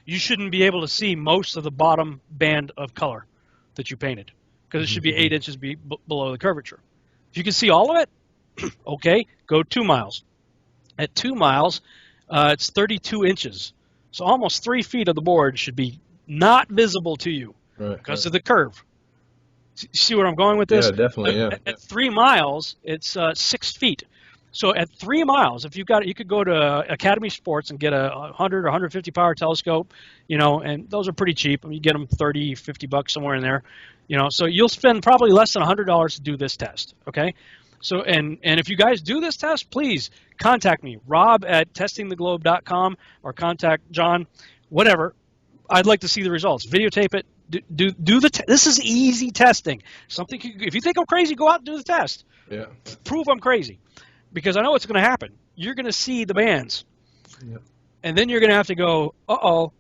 you shouldn't be able to see most of the bottom band of color that you painted, because it should be 8 inches below the curvature. If you can see all of it, okay, go 2 miles. At 2 miles, it's 32 inches. So almost 3 feet of the board should be not visible to you because of the curve. See where I'm going with this? Yeah, definitely. Yeah. At 3 miles, it's 6 feet. So at 3 miles, if you could go to Academy Sports and get a 100 or 150 power telescope, and those are pretty cheap. I mean, you get them $30, $50 somewhere in there, So you'll spend probably less than $100 to do this test. Okay. So and if you guys do this test, please contact me, Rob at testingtheglobe.com, or contact John, whatever. I'd like to see the results. Videotape it. Do this is easy testing. If you think I'm crazy, go out and do the test. Yeah. Prove I'm crazy. Because I know what's going to happen. You're going to see the bands. Yep. And then you're going to have to go, uh-oh,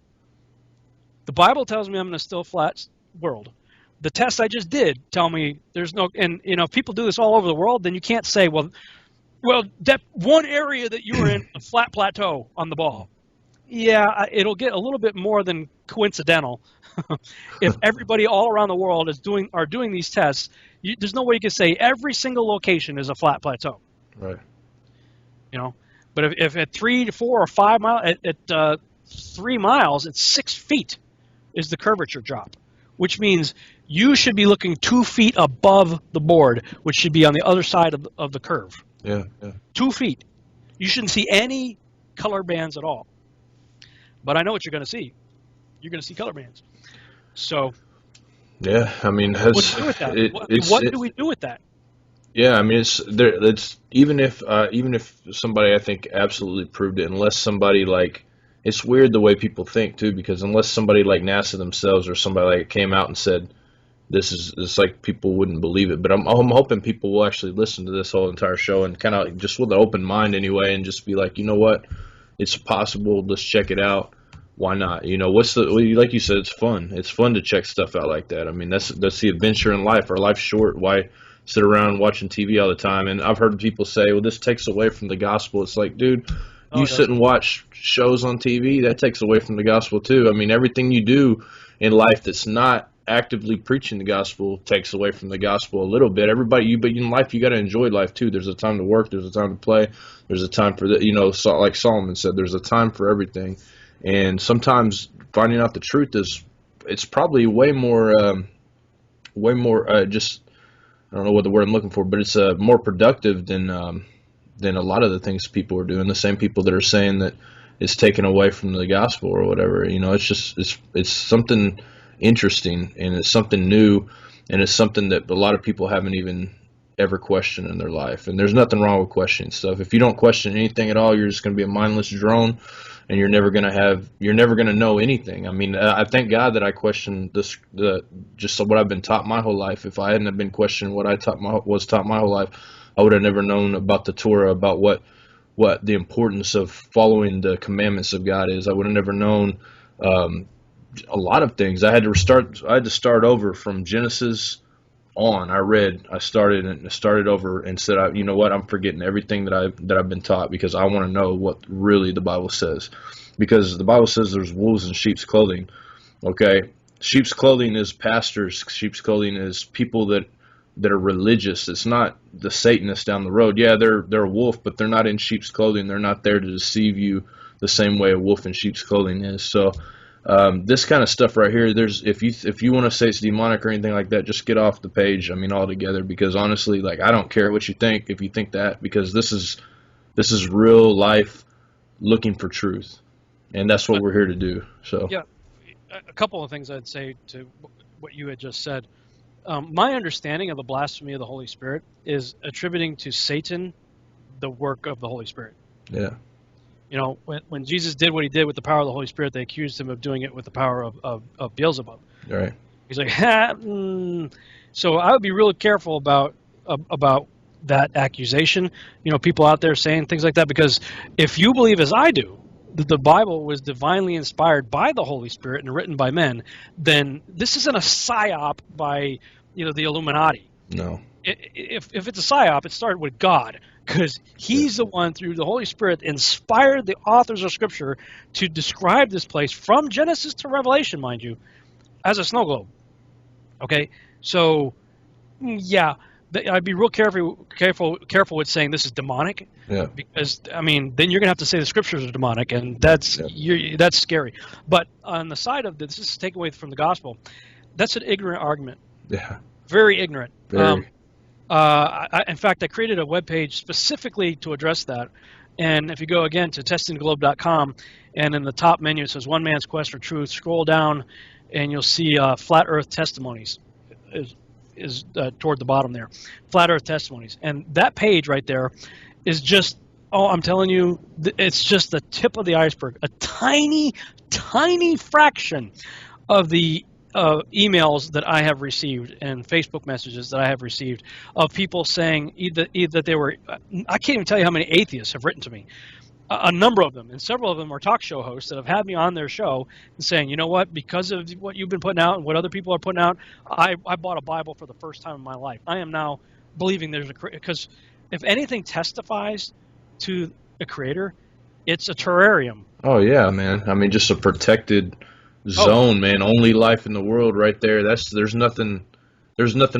the Bible tells me I'm in a still flat world. The test I just did tell me there's no, and if people do this all over the world, then you can't say, well, that one area that you were in, a flat plateau on the ball. Yeah, it'll get a little bit more than coincidental. If everybody all around the world are doing these tests, there's no way you can say every single location is a flat plateau. Right. But if at 3 to 4 or 5 miles, at 3 miles, it's 6 feet is the curvature drop, which means you should be looking 2 feet above the board, which should be on the other side of the curve. Yeah. 2 feet. You shouldn't see any color bands at all. But I know what you're going to see. You're going to see color bands. So. Yeah, I mean, what do we do with that? What do we do with that? Yeah, I mean, it's even if somebody, I think, absolutely proved it, unless somebody it's weird the way people think too, because unless somebody like NASA themselves or somebody came out and said it's like people wouldn't believe it. But I'm hoping people will actually listen to this whole entire show and kind of just with an open mind anyway, and just be like, you know what, it's possible. Let's check it out. Why not? Like you said, it's fun. It's fun to check stuff out like that. I mean, that's the adventure in life. Our life's short. Why sit around watching TV all the time. And I've heard people say, well, this takes away from the gospel. It's like, dude, Oh, you it sit doesn't. and watch shows on TV, that takes away from the gospel too. I mean, everything you do in life that's not actively preaching the gospel takes away from the gospel a little bit. But in life, you got to enjoy life too. There's a time to work, there's a time to play, there's a time for like Solomon said, there's a time for everything. And sometimes finding out the truth it's probably way more just, I don't know what the word I'm looking for, but it's more productive than a lot of the things people are doing. The same people that are saying that it's taken away from the gospel or whatever. It's just it's something interesting, and it's something new, and it's something that a lot of people haven't even ever questioned in their life. And there's nothing wrong with questioning stuff. If you don't question anything at all, you're just going to be a mindless drone, and you're never going to know anything. I mean, I thank God that I questioned just what I've been taught my whole life. If I hadn't have been questioning what was taught my whole life, I would have never known about the Torah, about what the importance of following the commandments of God is. I would have never known a lot of things. I had to start over from Genesis on. I started over and said, you know what, I'm forgetting everything that I've been taught, because I want to know what really the Bible says. Because the Bible says there's wolves in sheep's clothing. Okay, sheep's clothing is pastors. Sheep's clothing is people that are religious. It's not the Satanists down the road. Yeah, they're a wolf, but they're not in sheep's clothing. They're not there to deceive you the same way a wolf in sheep's clothing is. So this kind of stuff right here, if you want to say it's demonic or anything like that, just get off the page. I mean, altogether, because honestly, like, I don't care what you think if you think that, because this is real life looking for truth, and that's what we're here to do. So Yeah, a couple of things I'd say to what you had just said. My understanding of the blasphemy of the Holy Spirit is attributing to Satan the work of the Holy Spirit. yeah, When Jesus did what he did with the power of the Holy Spirit, they accused him of doing it with the power of Beelzebub. all right, He's like, So I would be really careful about that accusation. People out there saying things like that, because if you believe as I do that the Bible was divinely inspired by the Holy Spirit and written by men, then this isn't a psyop by the Illuminati. no, If it's a psyop, it started with God, because he's the one, through the Holy Spirit, inspired the authors of Scripture to describe this place from Genesis to Revelation, mind you, as a snow globe. Okay, so yeah, I'd be real careful with saying this is demonic. yeah, Because then you're gonna have to say the Scriptures are demonic, and that's scary. But on the side of this is take away from the gospel. That's an ignorant argument. yeah, Very ignorant. very. In fact, I created a webpage specifically to address that. And if you go again to testingtheglobe.com, and in the top menu it says One Man's Quest for Truth, scroll down and you'll see Flat Earth Testimonies is toward the bottom there. Flat Earth Testimonies. And that page right there is just, I'm telling you, it's just the tip of the iceberg. A tiny, tiny fraction of the emails that I have received and Facebook messages that I have received of people saying either they were, I can't even tell you how many atheists have written to me, a number of them, and several of them are talk show hosts that have had me on their show and saying, you know what, because of what you've been putting out and what other people are putting out, I bought a Bible for the first time in my life. I am now believing because if anything testifies to a creator, it's a terrarium. Oh yeah, man. I mean, just a protected zone, man. Only life in the world, right there. There's nothing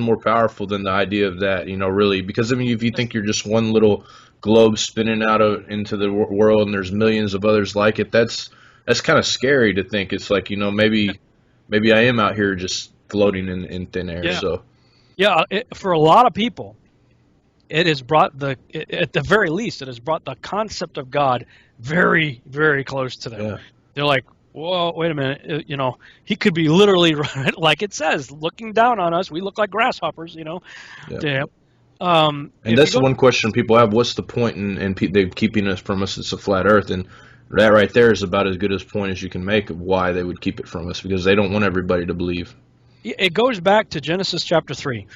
more powerful than the idea of that, really. Because I mean, if you think you're just one little globe spinning out into the world, and there's millions of others like it, that's kind of scary to think. It's like, maybe I am out here just floating in thin air. Yeah. So yeah, for a lot of people, it has brought at the very least, it has brought the concept of God very, very close to them. yeah, They're like, well, wait a minute, he could be literally, like it says, looking down on us. We look like grasshoppers, yeah. Yeah. And that's the one question people have: what's the point in they keeping us from us? It's a flat Earth, and that right there is about as good a point as you can make of why they would keep it from us, because they don't want everybody to believe. It goes back to Genesis chapter 3.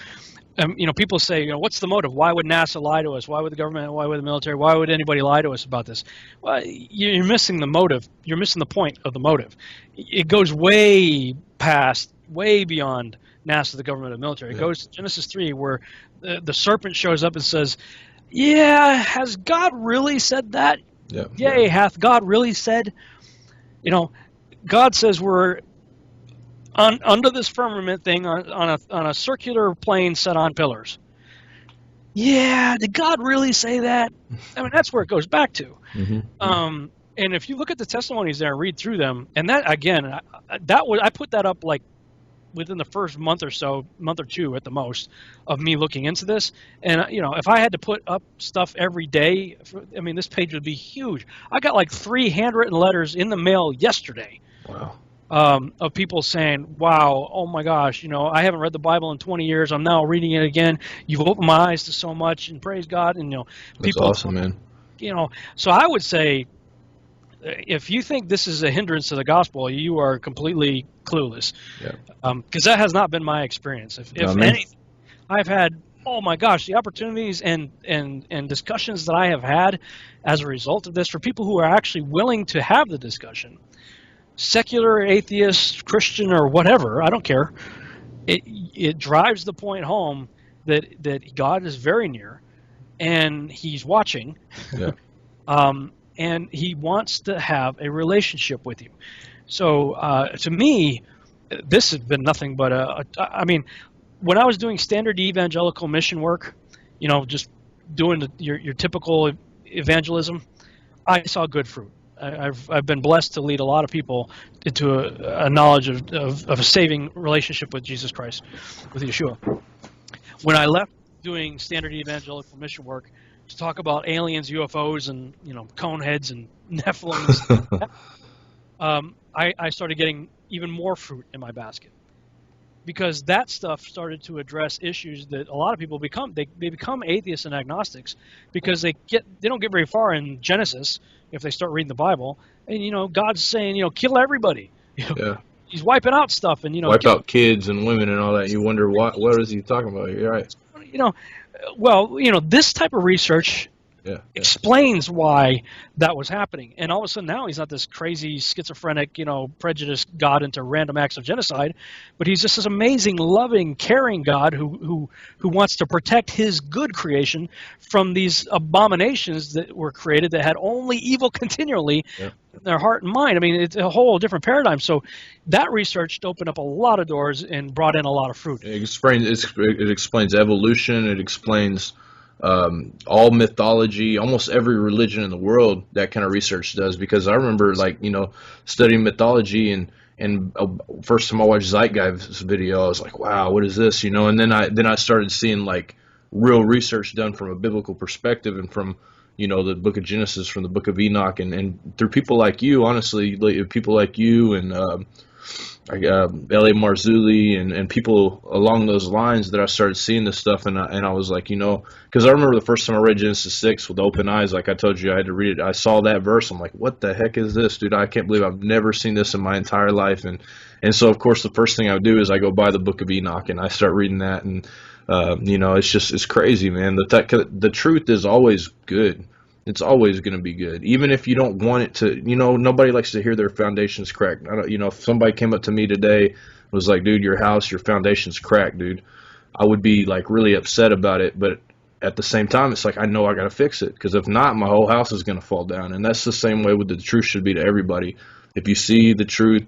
People say, what's the motive? Why would NASA lie to us? Why would the government? Why would the military? Why would anybody lie to us about this? Well, you're missing the motive. You're missing the point of the motive. It goes way past way beyond NASA, the government, and military. It goes to Genesis 3, where the serpent shows up and says, "Yeah, has God really said that? Yeah. Yea, hath God really said?" You know, God says we're under this firmament thing on a circular plane set on pillars. Yeah, did God really say that? I mean, that's where it goes back to. And if you look at the testimonies there and read through them, and that again, I put that up like within the first month or so, month or two at the most, of me looking into this. And if I had to put up stuff every day, I mean, this page would be huge. I got like 3 handwritten letters in the mail yesterday. Wow. Of people saying, "Wow, oh my gosh, I haven't read the Bible in 20 years. I'm now reading it again. You've opened my eyes to so much, and praise God." And That's people, awesome, man. So I would say, if you think this is a hindrance to the gospel, you are completely clueless. Yeah. Because that has not been my experience. If anything, I've had, oh my gosh, the opportunities and discussions that I have had as a result of this, for people who are actually willing to have the discussion. Secular, atheist, Christian, or whatever, I don't care. It drives the point home that God is very near, and He's watching, Yeah. and He wants to have a relationship with you. So to me, this has been nothing but I mean, when I was doing standard evangelical mission work, just doing your typical evangelism, I saw good fruit. I've been blessed to lead a lot of people into a knowledge of a saving relationship with Jesus Christ, with Yeshua. When I left doing standard evangelical mission work to talk about aliens, UFOs, and cone heads and Nephilims, I started getting even more fruit in my basket, because that stuff started to address issues that a lot of people become. They become atheists and agnostics because they don't get very far in Genesis if they start reading the Bible, and God's saying kill everybody. Yeah. He's wiping out stuff, and wipe out kids and women and all that. You wonder what is he talking about? You're right. This type of research Yeah. explains why that was happening. And all of a sudden now he's not this crazy schizophrenic, prejudiced God into random acts of genocide, but he's just this amazing, loving, caring God who wants to protect his good creation from these abominations that were created that had only evil continually in their heart and mind. I mean, it's a whole different paradigm. So that research opened up a lot of doors and brought in a lot of fruit. It explains evolution. It explains all mythology, almost every religion in the world. That kind of research does, because I remember studying mythology, and first time I watched Zeitgeist's video, I was like, wow, what is this? And then I started seeing like real research done from a biblical perspective, and from the book of Genesis, from the book of Enoch, and through people like you, honestly, people like you and L.A. Marzulli and people along those lines, that I started seeing this stuff, and I was like, because I remember the first time I read Genesis 6 with open eyes, like I told you, I had to read it. I saw that verse, I'm like, what the heck is this, dude? I can't believe I've never seen this in my entire life, and so of course the first thing I would do is I go buy the book of Enoch and I start reading that, and it's crazy, man. The truth is always good. It's always going to be good, even if you don't want it to. Nobody likes to hear their foundation's cracked. If somebody came up to me today, was like, "Dude, your foundation's cracked, dude," I would be like really upset about it. But at the same time, it's like I know I got to fix it, because if not, my whole house is going to fall down. And that's the same way with the truth should be to everybody. If you see the truth,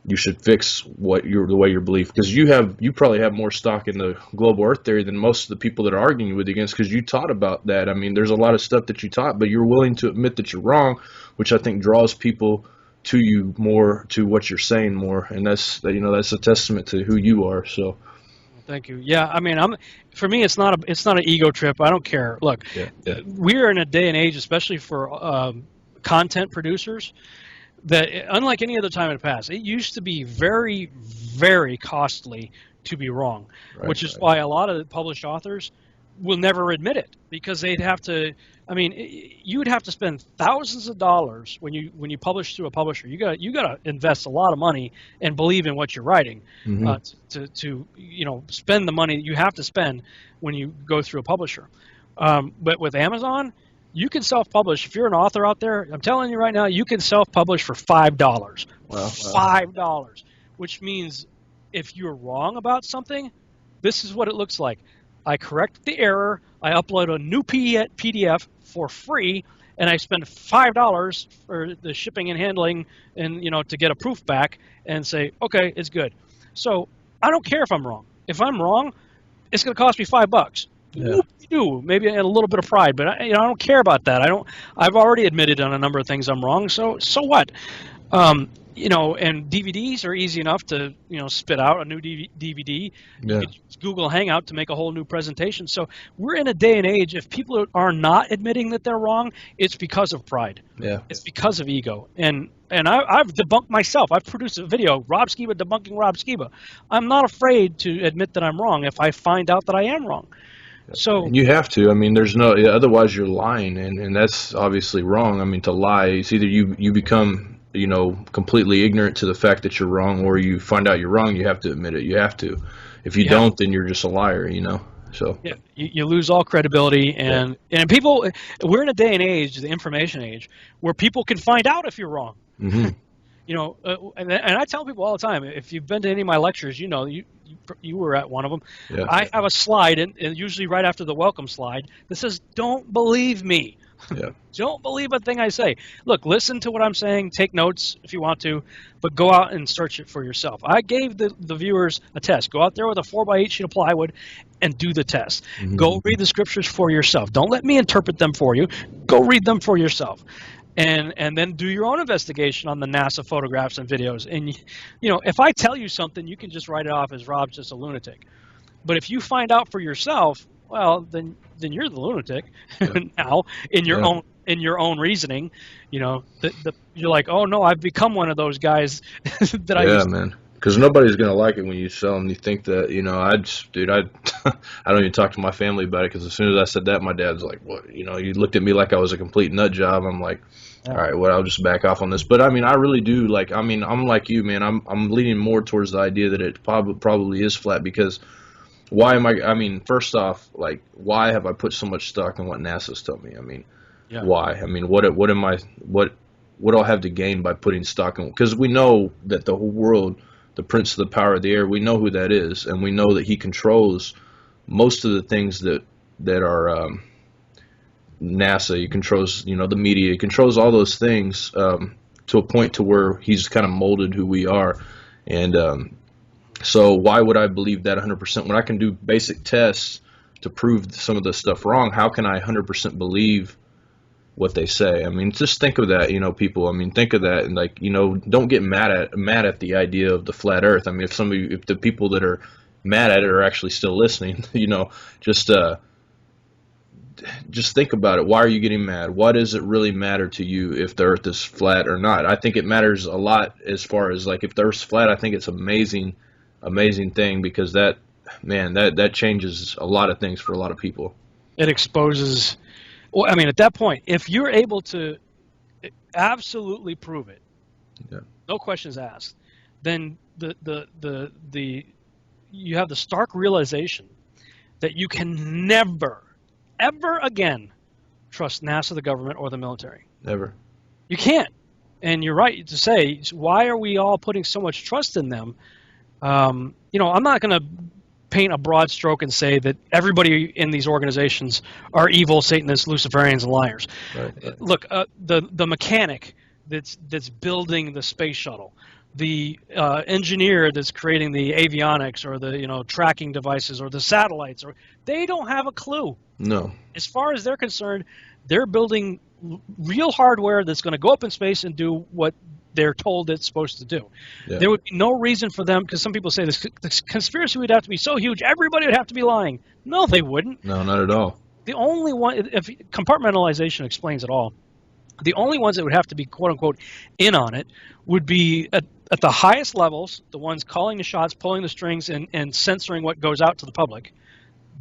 you should fix the way you believe, because you probably have more stock in the global earth theory than most of the people that are arguing with you against, because you taught about that. I mean, there's a lot of stuff that you taught, but you're willing to admit that you're wrong, which I think draws people to you more, to what you're saying more, and that's a testament to who you are. So thank you. Yeah, I mean, for me, it's not an ego trip. I don't care. Look, we're in a day and age, especially for content producers, that unlike any other time in the past, it used to be very, very costly to be wrong, which is why a lot of the published authors will never admit it, because they'd have to. I mean, you would have to spend thousands of dollars when you publish through a publisher. You got to invest a lot of money and believe in what you're writing, to spend the money that you have to spend when you go through a publisher. But with Amazon, you can self-publish. If you're an author out there, I'm telling you right now, you can self-publish for $5. Wow. $5, which means if you're wrong about something, this is what it looks like. I correct the error. I upload a new PDF for free, and I spend $5 for the shipping and handling, and to get a proof back and say, okay, it's good. So I don't care if I'm wrong. If I'm wrong, it's going to cost me $5. Yeah. Maybe a little bit of pride, but I don't care about that. I've already admitted on a number of things I'm wrong. So what? And DVDs are easy enough to spit out a new DVD. Yeah. You can use Google Hangout to make a whole new presentation. So we're in a day and age, if people are not admitting that they're wrong, it's because of pride. Yeah. It's because of ego. And I've debunked myself. I've produced a video, Rob Skiba debunking Rob Skiba. I'm not afraid to admit that I'm wrong if I find out that I am wrong. So you have to. I mean, there's no. Otherwise, you're lying, and that's obviously wrong. I mean, to lie, it's either you become completely ignorant to the fact that you're wrong, or you find out you're wrong. You have to admit it. You have to. If you don't, then you're just a liar. So yeah, you lose all credibility, and people. We're in a day and age, the information age, where people can find out if you're wrong. Mm-hmm. And I tell people all the time, if you've been to any of my lectures, you were at one of them. Yeah. I have a slide, and usually right after the welcome slide, that says, "Don't believe me." Yeah. Don't believe a thing I say. Look, listen to what I'm saying. Take notes if you want to, but go out and search it for yourself. I gave the viewers a test. Go out there with a 4x8 sheet of plywood and do the test. Mm-hmm. Go read the scriptures for yourself. Don't let me interpret them for you. Go read them for yourself. And then do your own investigation on the NASA photographs and videos. And if I tell you something, you can just write it off as Rob's just a lunatic. But if you find out for yourself, well, then you're the lunatic now in your own reasoning. You're like, oh no, I've become one of those guys that I used to. Man. Because nobody's gonna like it when you sell them. You think that I don't even talk to my family about it, because as soon as I said that, my dad's like, "What?" You looked at me like I was a complete nut job. I'm like, all right, well, I'll just back off on this. But I mean, I really do I'm like you, man. I'm leaning more towards the idea that it probably is flat, because why am I mean, first off, like, why have I put so much stock in what NASA's told me? I mean, why? I mean, what do I have to gain by putting stock in? Because we know that the whole world, the prince of the power of the air, we know who that is, and we know that he controls most of the things that are NASA. He controls, the media. He controls all those things to a point to where he's kind of molded who we are. And so why would I believe that 100% when I can do basic tests to prove some of the stuff wrong? How can I 100% believe what they say? I mean, just think of that, people. I mean, think of that, and don't get mad at the idea of the flat Earth. I mean, if the people that are mad at it are actually still listening, just think about it. Why are you getting mad? Why does it really matter to you if the Earth is flat or not? I think it matters a lot as far as, like, if the Earth's flat, I think it's amazing thing, because that changes a lot of things for a lot of people. It exposes. Well, I mean, at that point, if you're able to absolutely prove it, no questions asked, then you have the stark realization that you can never, ever again trust NASA, the government, or the military. Never. You can't. And you're right to say, why are we all putting so much trust in them? I'm not going to paint a broad stroke and say that everybody in these organizations are evil, Satanists, Luciferians, and liars. Right. Look, the mechanic that's building the space shuttle, the engineer that's creating the avionics or the tracking devices or the satellites, they don't have a clue. No. As far as they're concerned, they're building real hardware that's going to go up in space and do what they're told it's supposed to do. Yeah. There would be no reason for them, because some people say this conspiracy would have to be so huge, everybody would have to be lying. No, they wouldn't. No, not at all. The only one, if compartmentalization explains it all, the only ones that would have to be, quote unquote, in on it would be at the highest levels, the ones calling the shots, pulling the strings, and censoring what goes out to the public.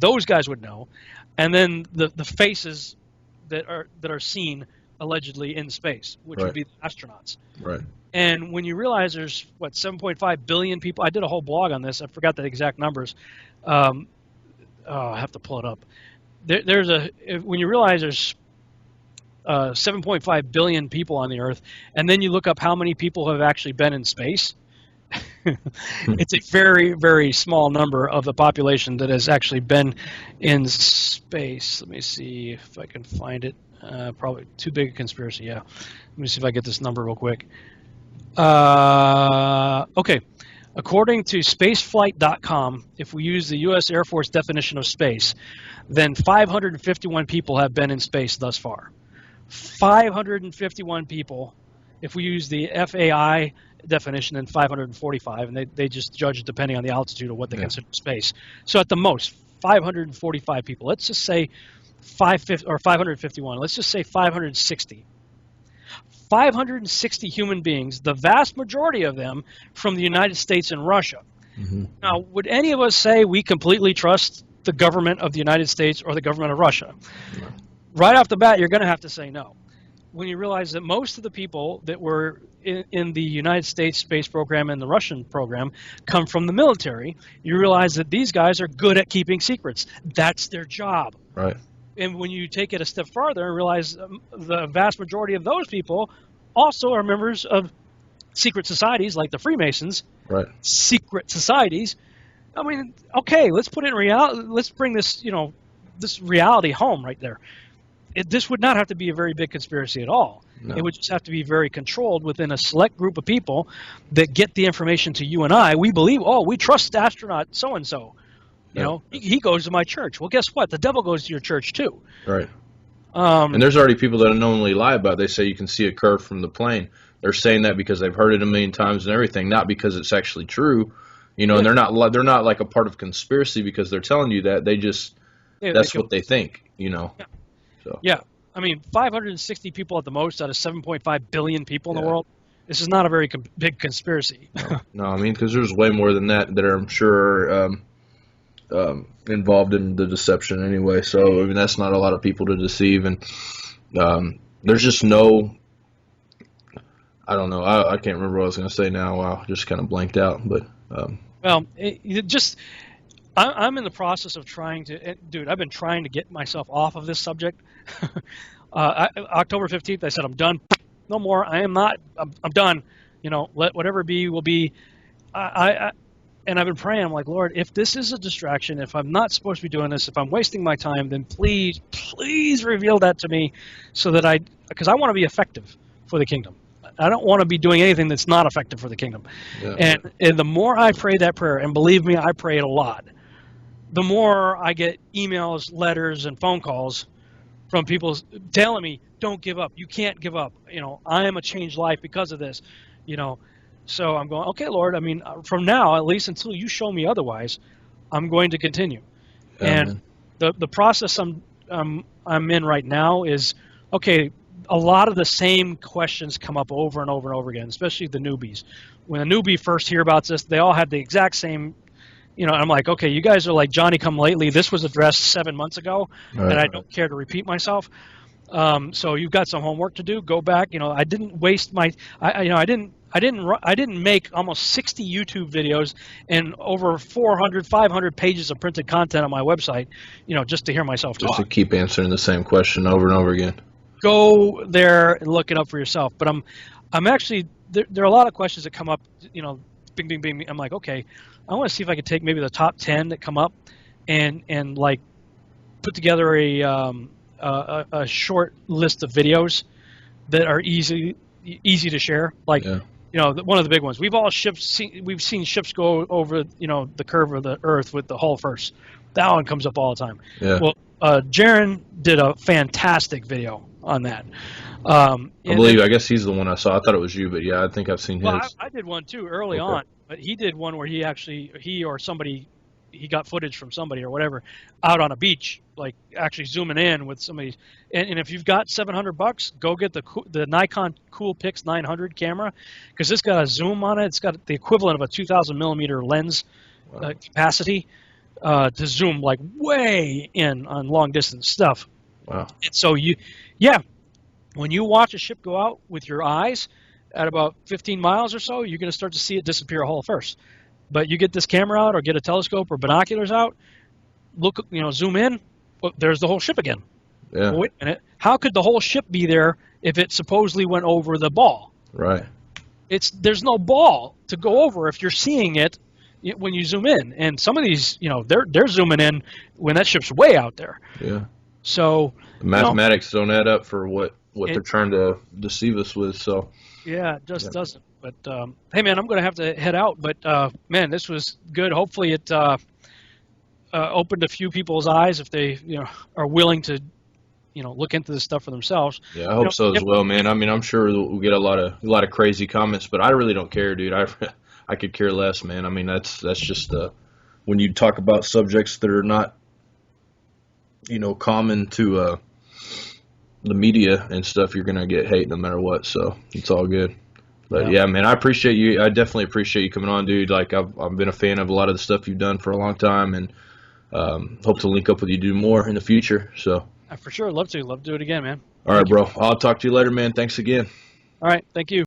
Those guys would know. And then the faces that are seen allegedly in space, which would be the astronauts. Right. And when you realize there's 7.5 billion people, I did a whole blog on this. I forgot the exact numbers. I have to pull it up. When you realize there's 7.5 billion people on the Earth, and then you look up how many people have actually been in space, It's a very, very small number of the population that has actually been in space. Let me see if I can find it. Probably too big a conspiracy, yeah. Let me see if I get this number real quick. Okay. According to spaceflight.com, if we use the U.S. Air Force definition of space, then 551 people have been in space thus far. 551 people. If we use the FAI definition, then 545, and they just judge it depending on the altitude of what they consider space. So at the most, 545 people. Let's just say 551. Let's just say 560. 560 human beings, the vast majority of them from the United States and Russia. Mm-hmm. Now, would any of us say we completely trust the government of the United States or the government of Russia? No. Right off the bat, you're going to have to say no. When you realize that most of the people that were in the United States space program and the Russian program come from the military, you realize that these guys are good at keeping secrets. That's their job. Right. And when you take it a step farther and realize the vast majority of those people also are members of secret societies like the Freemasons, Right. secret societies. I mean, okay, let's put it in reality. Let's bring this, this reality home right there. This would not have to be a very big conspiracy at all. No. It would just have to be very controlled within a select group of people that get the information to you and I. We believe, we trust astronaut so-and-so. He goes to my church. Well, guess what? The devil goes to your church too. Right. And there's already people that knowingly lie about it. They say you can see a curve from the plane. They're saying that because they've heard it a million times and everything, not because it's actually true. And they're not like a part of conspiracy because they're telling you that. They just that's what they think. Yeah. So. Yeah. I mean, 560 people at the most out of 7.5 billion people in the world. This is not a very big conspiracy. No, I mean, because there's way more than that are, I'm sure, involved in the deception anyway. So, I mean, that's not a lot of people to deceive. And there's just no, I don't know. I can't remember what I was going to say now. Wow, just kind of blanked out. But I'm in the process of trying to, dude, I've been trying to get myself off of this subject. October 15th, I said, I'm done. No more. I am not. I'm done. Let whatever be will be. And I've been praying. I'm like, Lord, if this is a distraction, if I'm not supposed to be doing this, if I'm wasting my time, then please reveal that to me so that because I want to be effective for the kingdom. I don't want to be doing anything that's not effective for the kingdom. Yeah. And the more I pray that prayer, and believe me, I pray it a lot, the more I get emails, letters, and phone calls from people telling me, don't give up. You can't give up. I am a changed life because of this. So I'm going, okay, Lord, I mean, from now, at least until you show me otherwise, I'm going to continue. And the process I'm in right now is, okay, a lot of the same questions come up over and over and over again, especially the newbies. When a newbie first hear about this, they all have the exact same, I'm like, okay, you guys are like Johnny come lately. This was addressed 7 months ago, and I don't care to repeat myself. So you've got some homework to do. Go back. I didn't waste my, I didn't make almost 60 YouTube videos and over 400, 500 pages of printed content on my website, just to hear myself talk. Just to keep answering the same question over and over again. Go there and look it up for yourself. But I'm actually, there are a lot of questions that come up, bing, bing, bing. I'm like, okay, I want to see if I could take maybe the top 10 that come up and like put together a short list of videos that are easy to share. Like, one of the big ones. We've seen ships go over, the curve of the Earth with the hull first. That one comes up all the time. Yeah. Well, Jaron did a fantastic video on that. I guess he's the one I saw. I thought it was you, but yeah, I think I've seen his. I did one too early on, but he did one where he got footage from somebody or whatever out on a beach, like actually zooming in with somebody. And if you've got $700, go get the Nikon Coolpix 900 camera, because it's got a zoom on it. It's got the equivalent of a 2,000 millimeter lens capacity to zoom like way in on long distance stuff. Wow. And so when you watch a ship go out with your eyes at about 15 miles or so, you're going to start to see it disappear a hole first. But you get this camera out or get a telescope or binoculars out, look, zoom in, there's the whole ship again. Yeah. Well, wait a minute. How could the whole ship be there if it supposedly went over the ball? Right. there's no ball to go over if you're seeing it when you zoom in. And some of these, they're zooming in when that ship's way out there. Yeah. So The mathematics don't add up for what they're trying to deceive us with. So yeah, it just doesn't. But hey, man, I'm going to have to head out. But man, this was good. Hopefully, it opened a few people's eyes if they are willing to look into this stuff for themselves. Yeah, I hope so as well, man. I mean, I'm sure we'll get a lot of crazy comments, but I really don't care, dude. I could care less, man. I mean, that's just when you talk about subjects that are not common to the media and stuff, you're gonna get hate no matter what. So it's all good. But yeah, man, I appreciate you. I definitely appreciate you coming on, dude. Like I've been a fan of a lot of the stuff you've done for a long time, and hope to link up with you, do more in the future. So. For sure, love to do it again, man. All right, bro. I'll talk to you later, man. Thanks again. All right, thank you.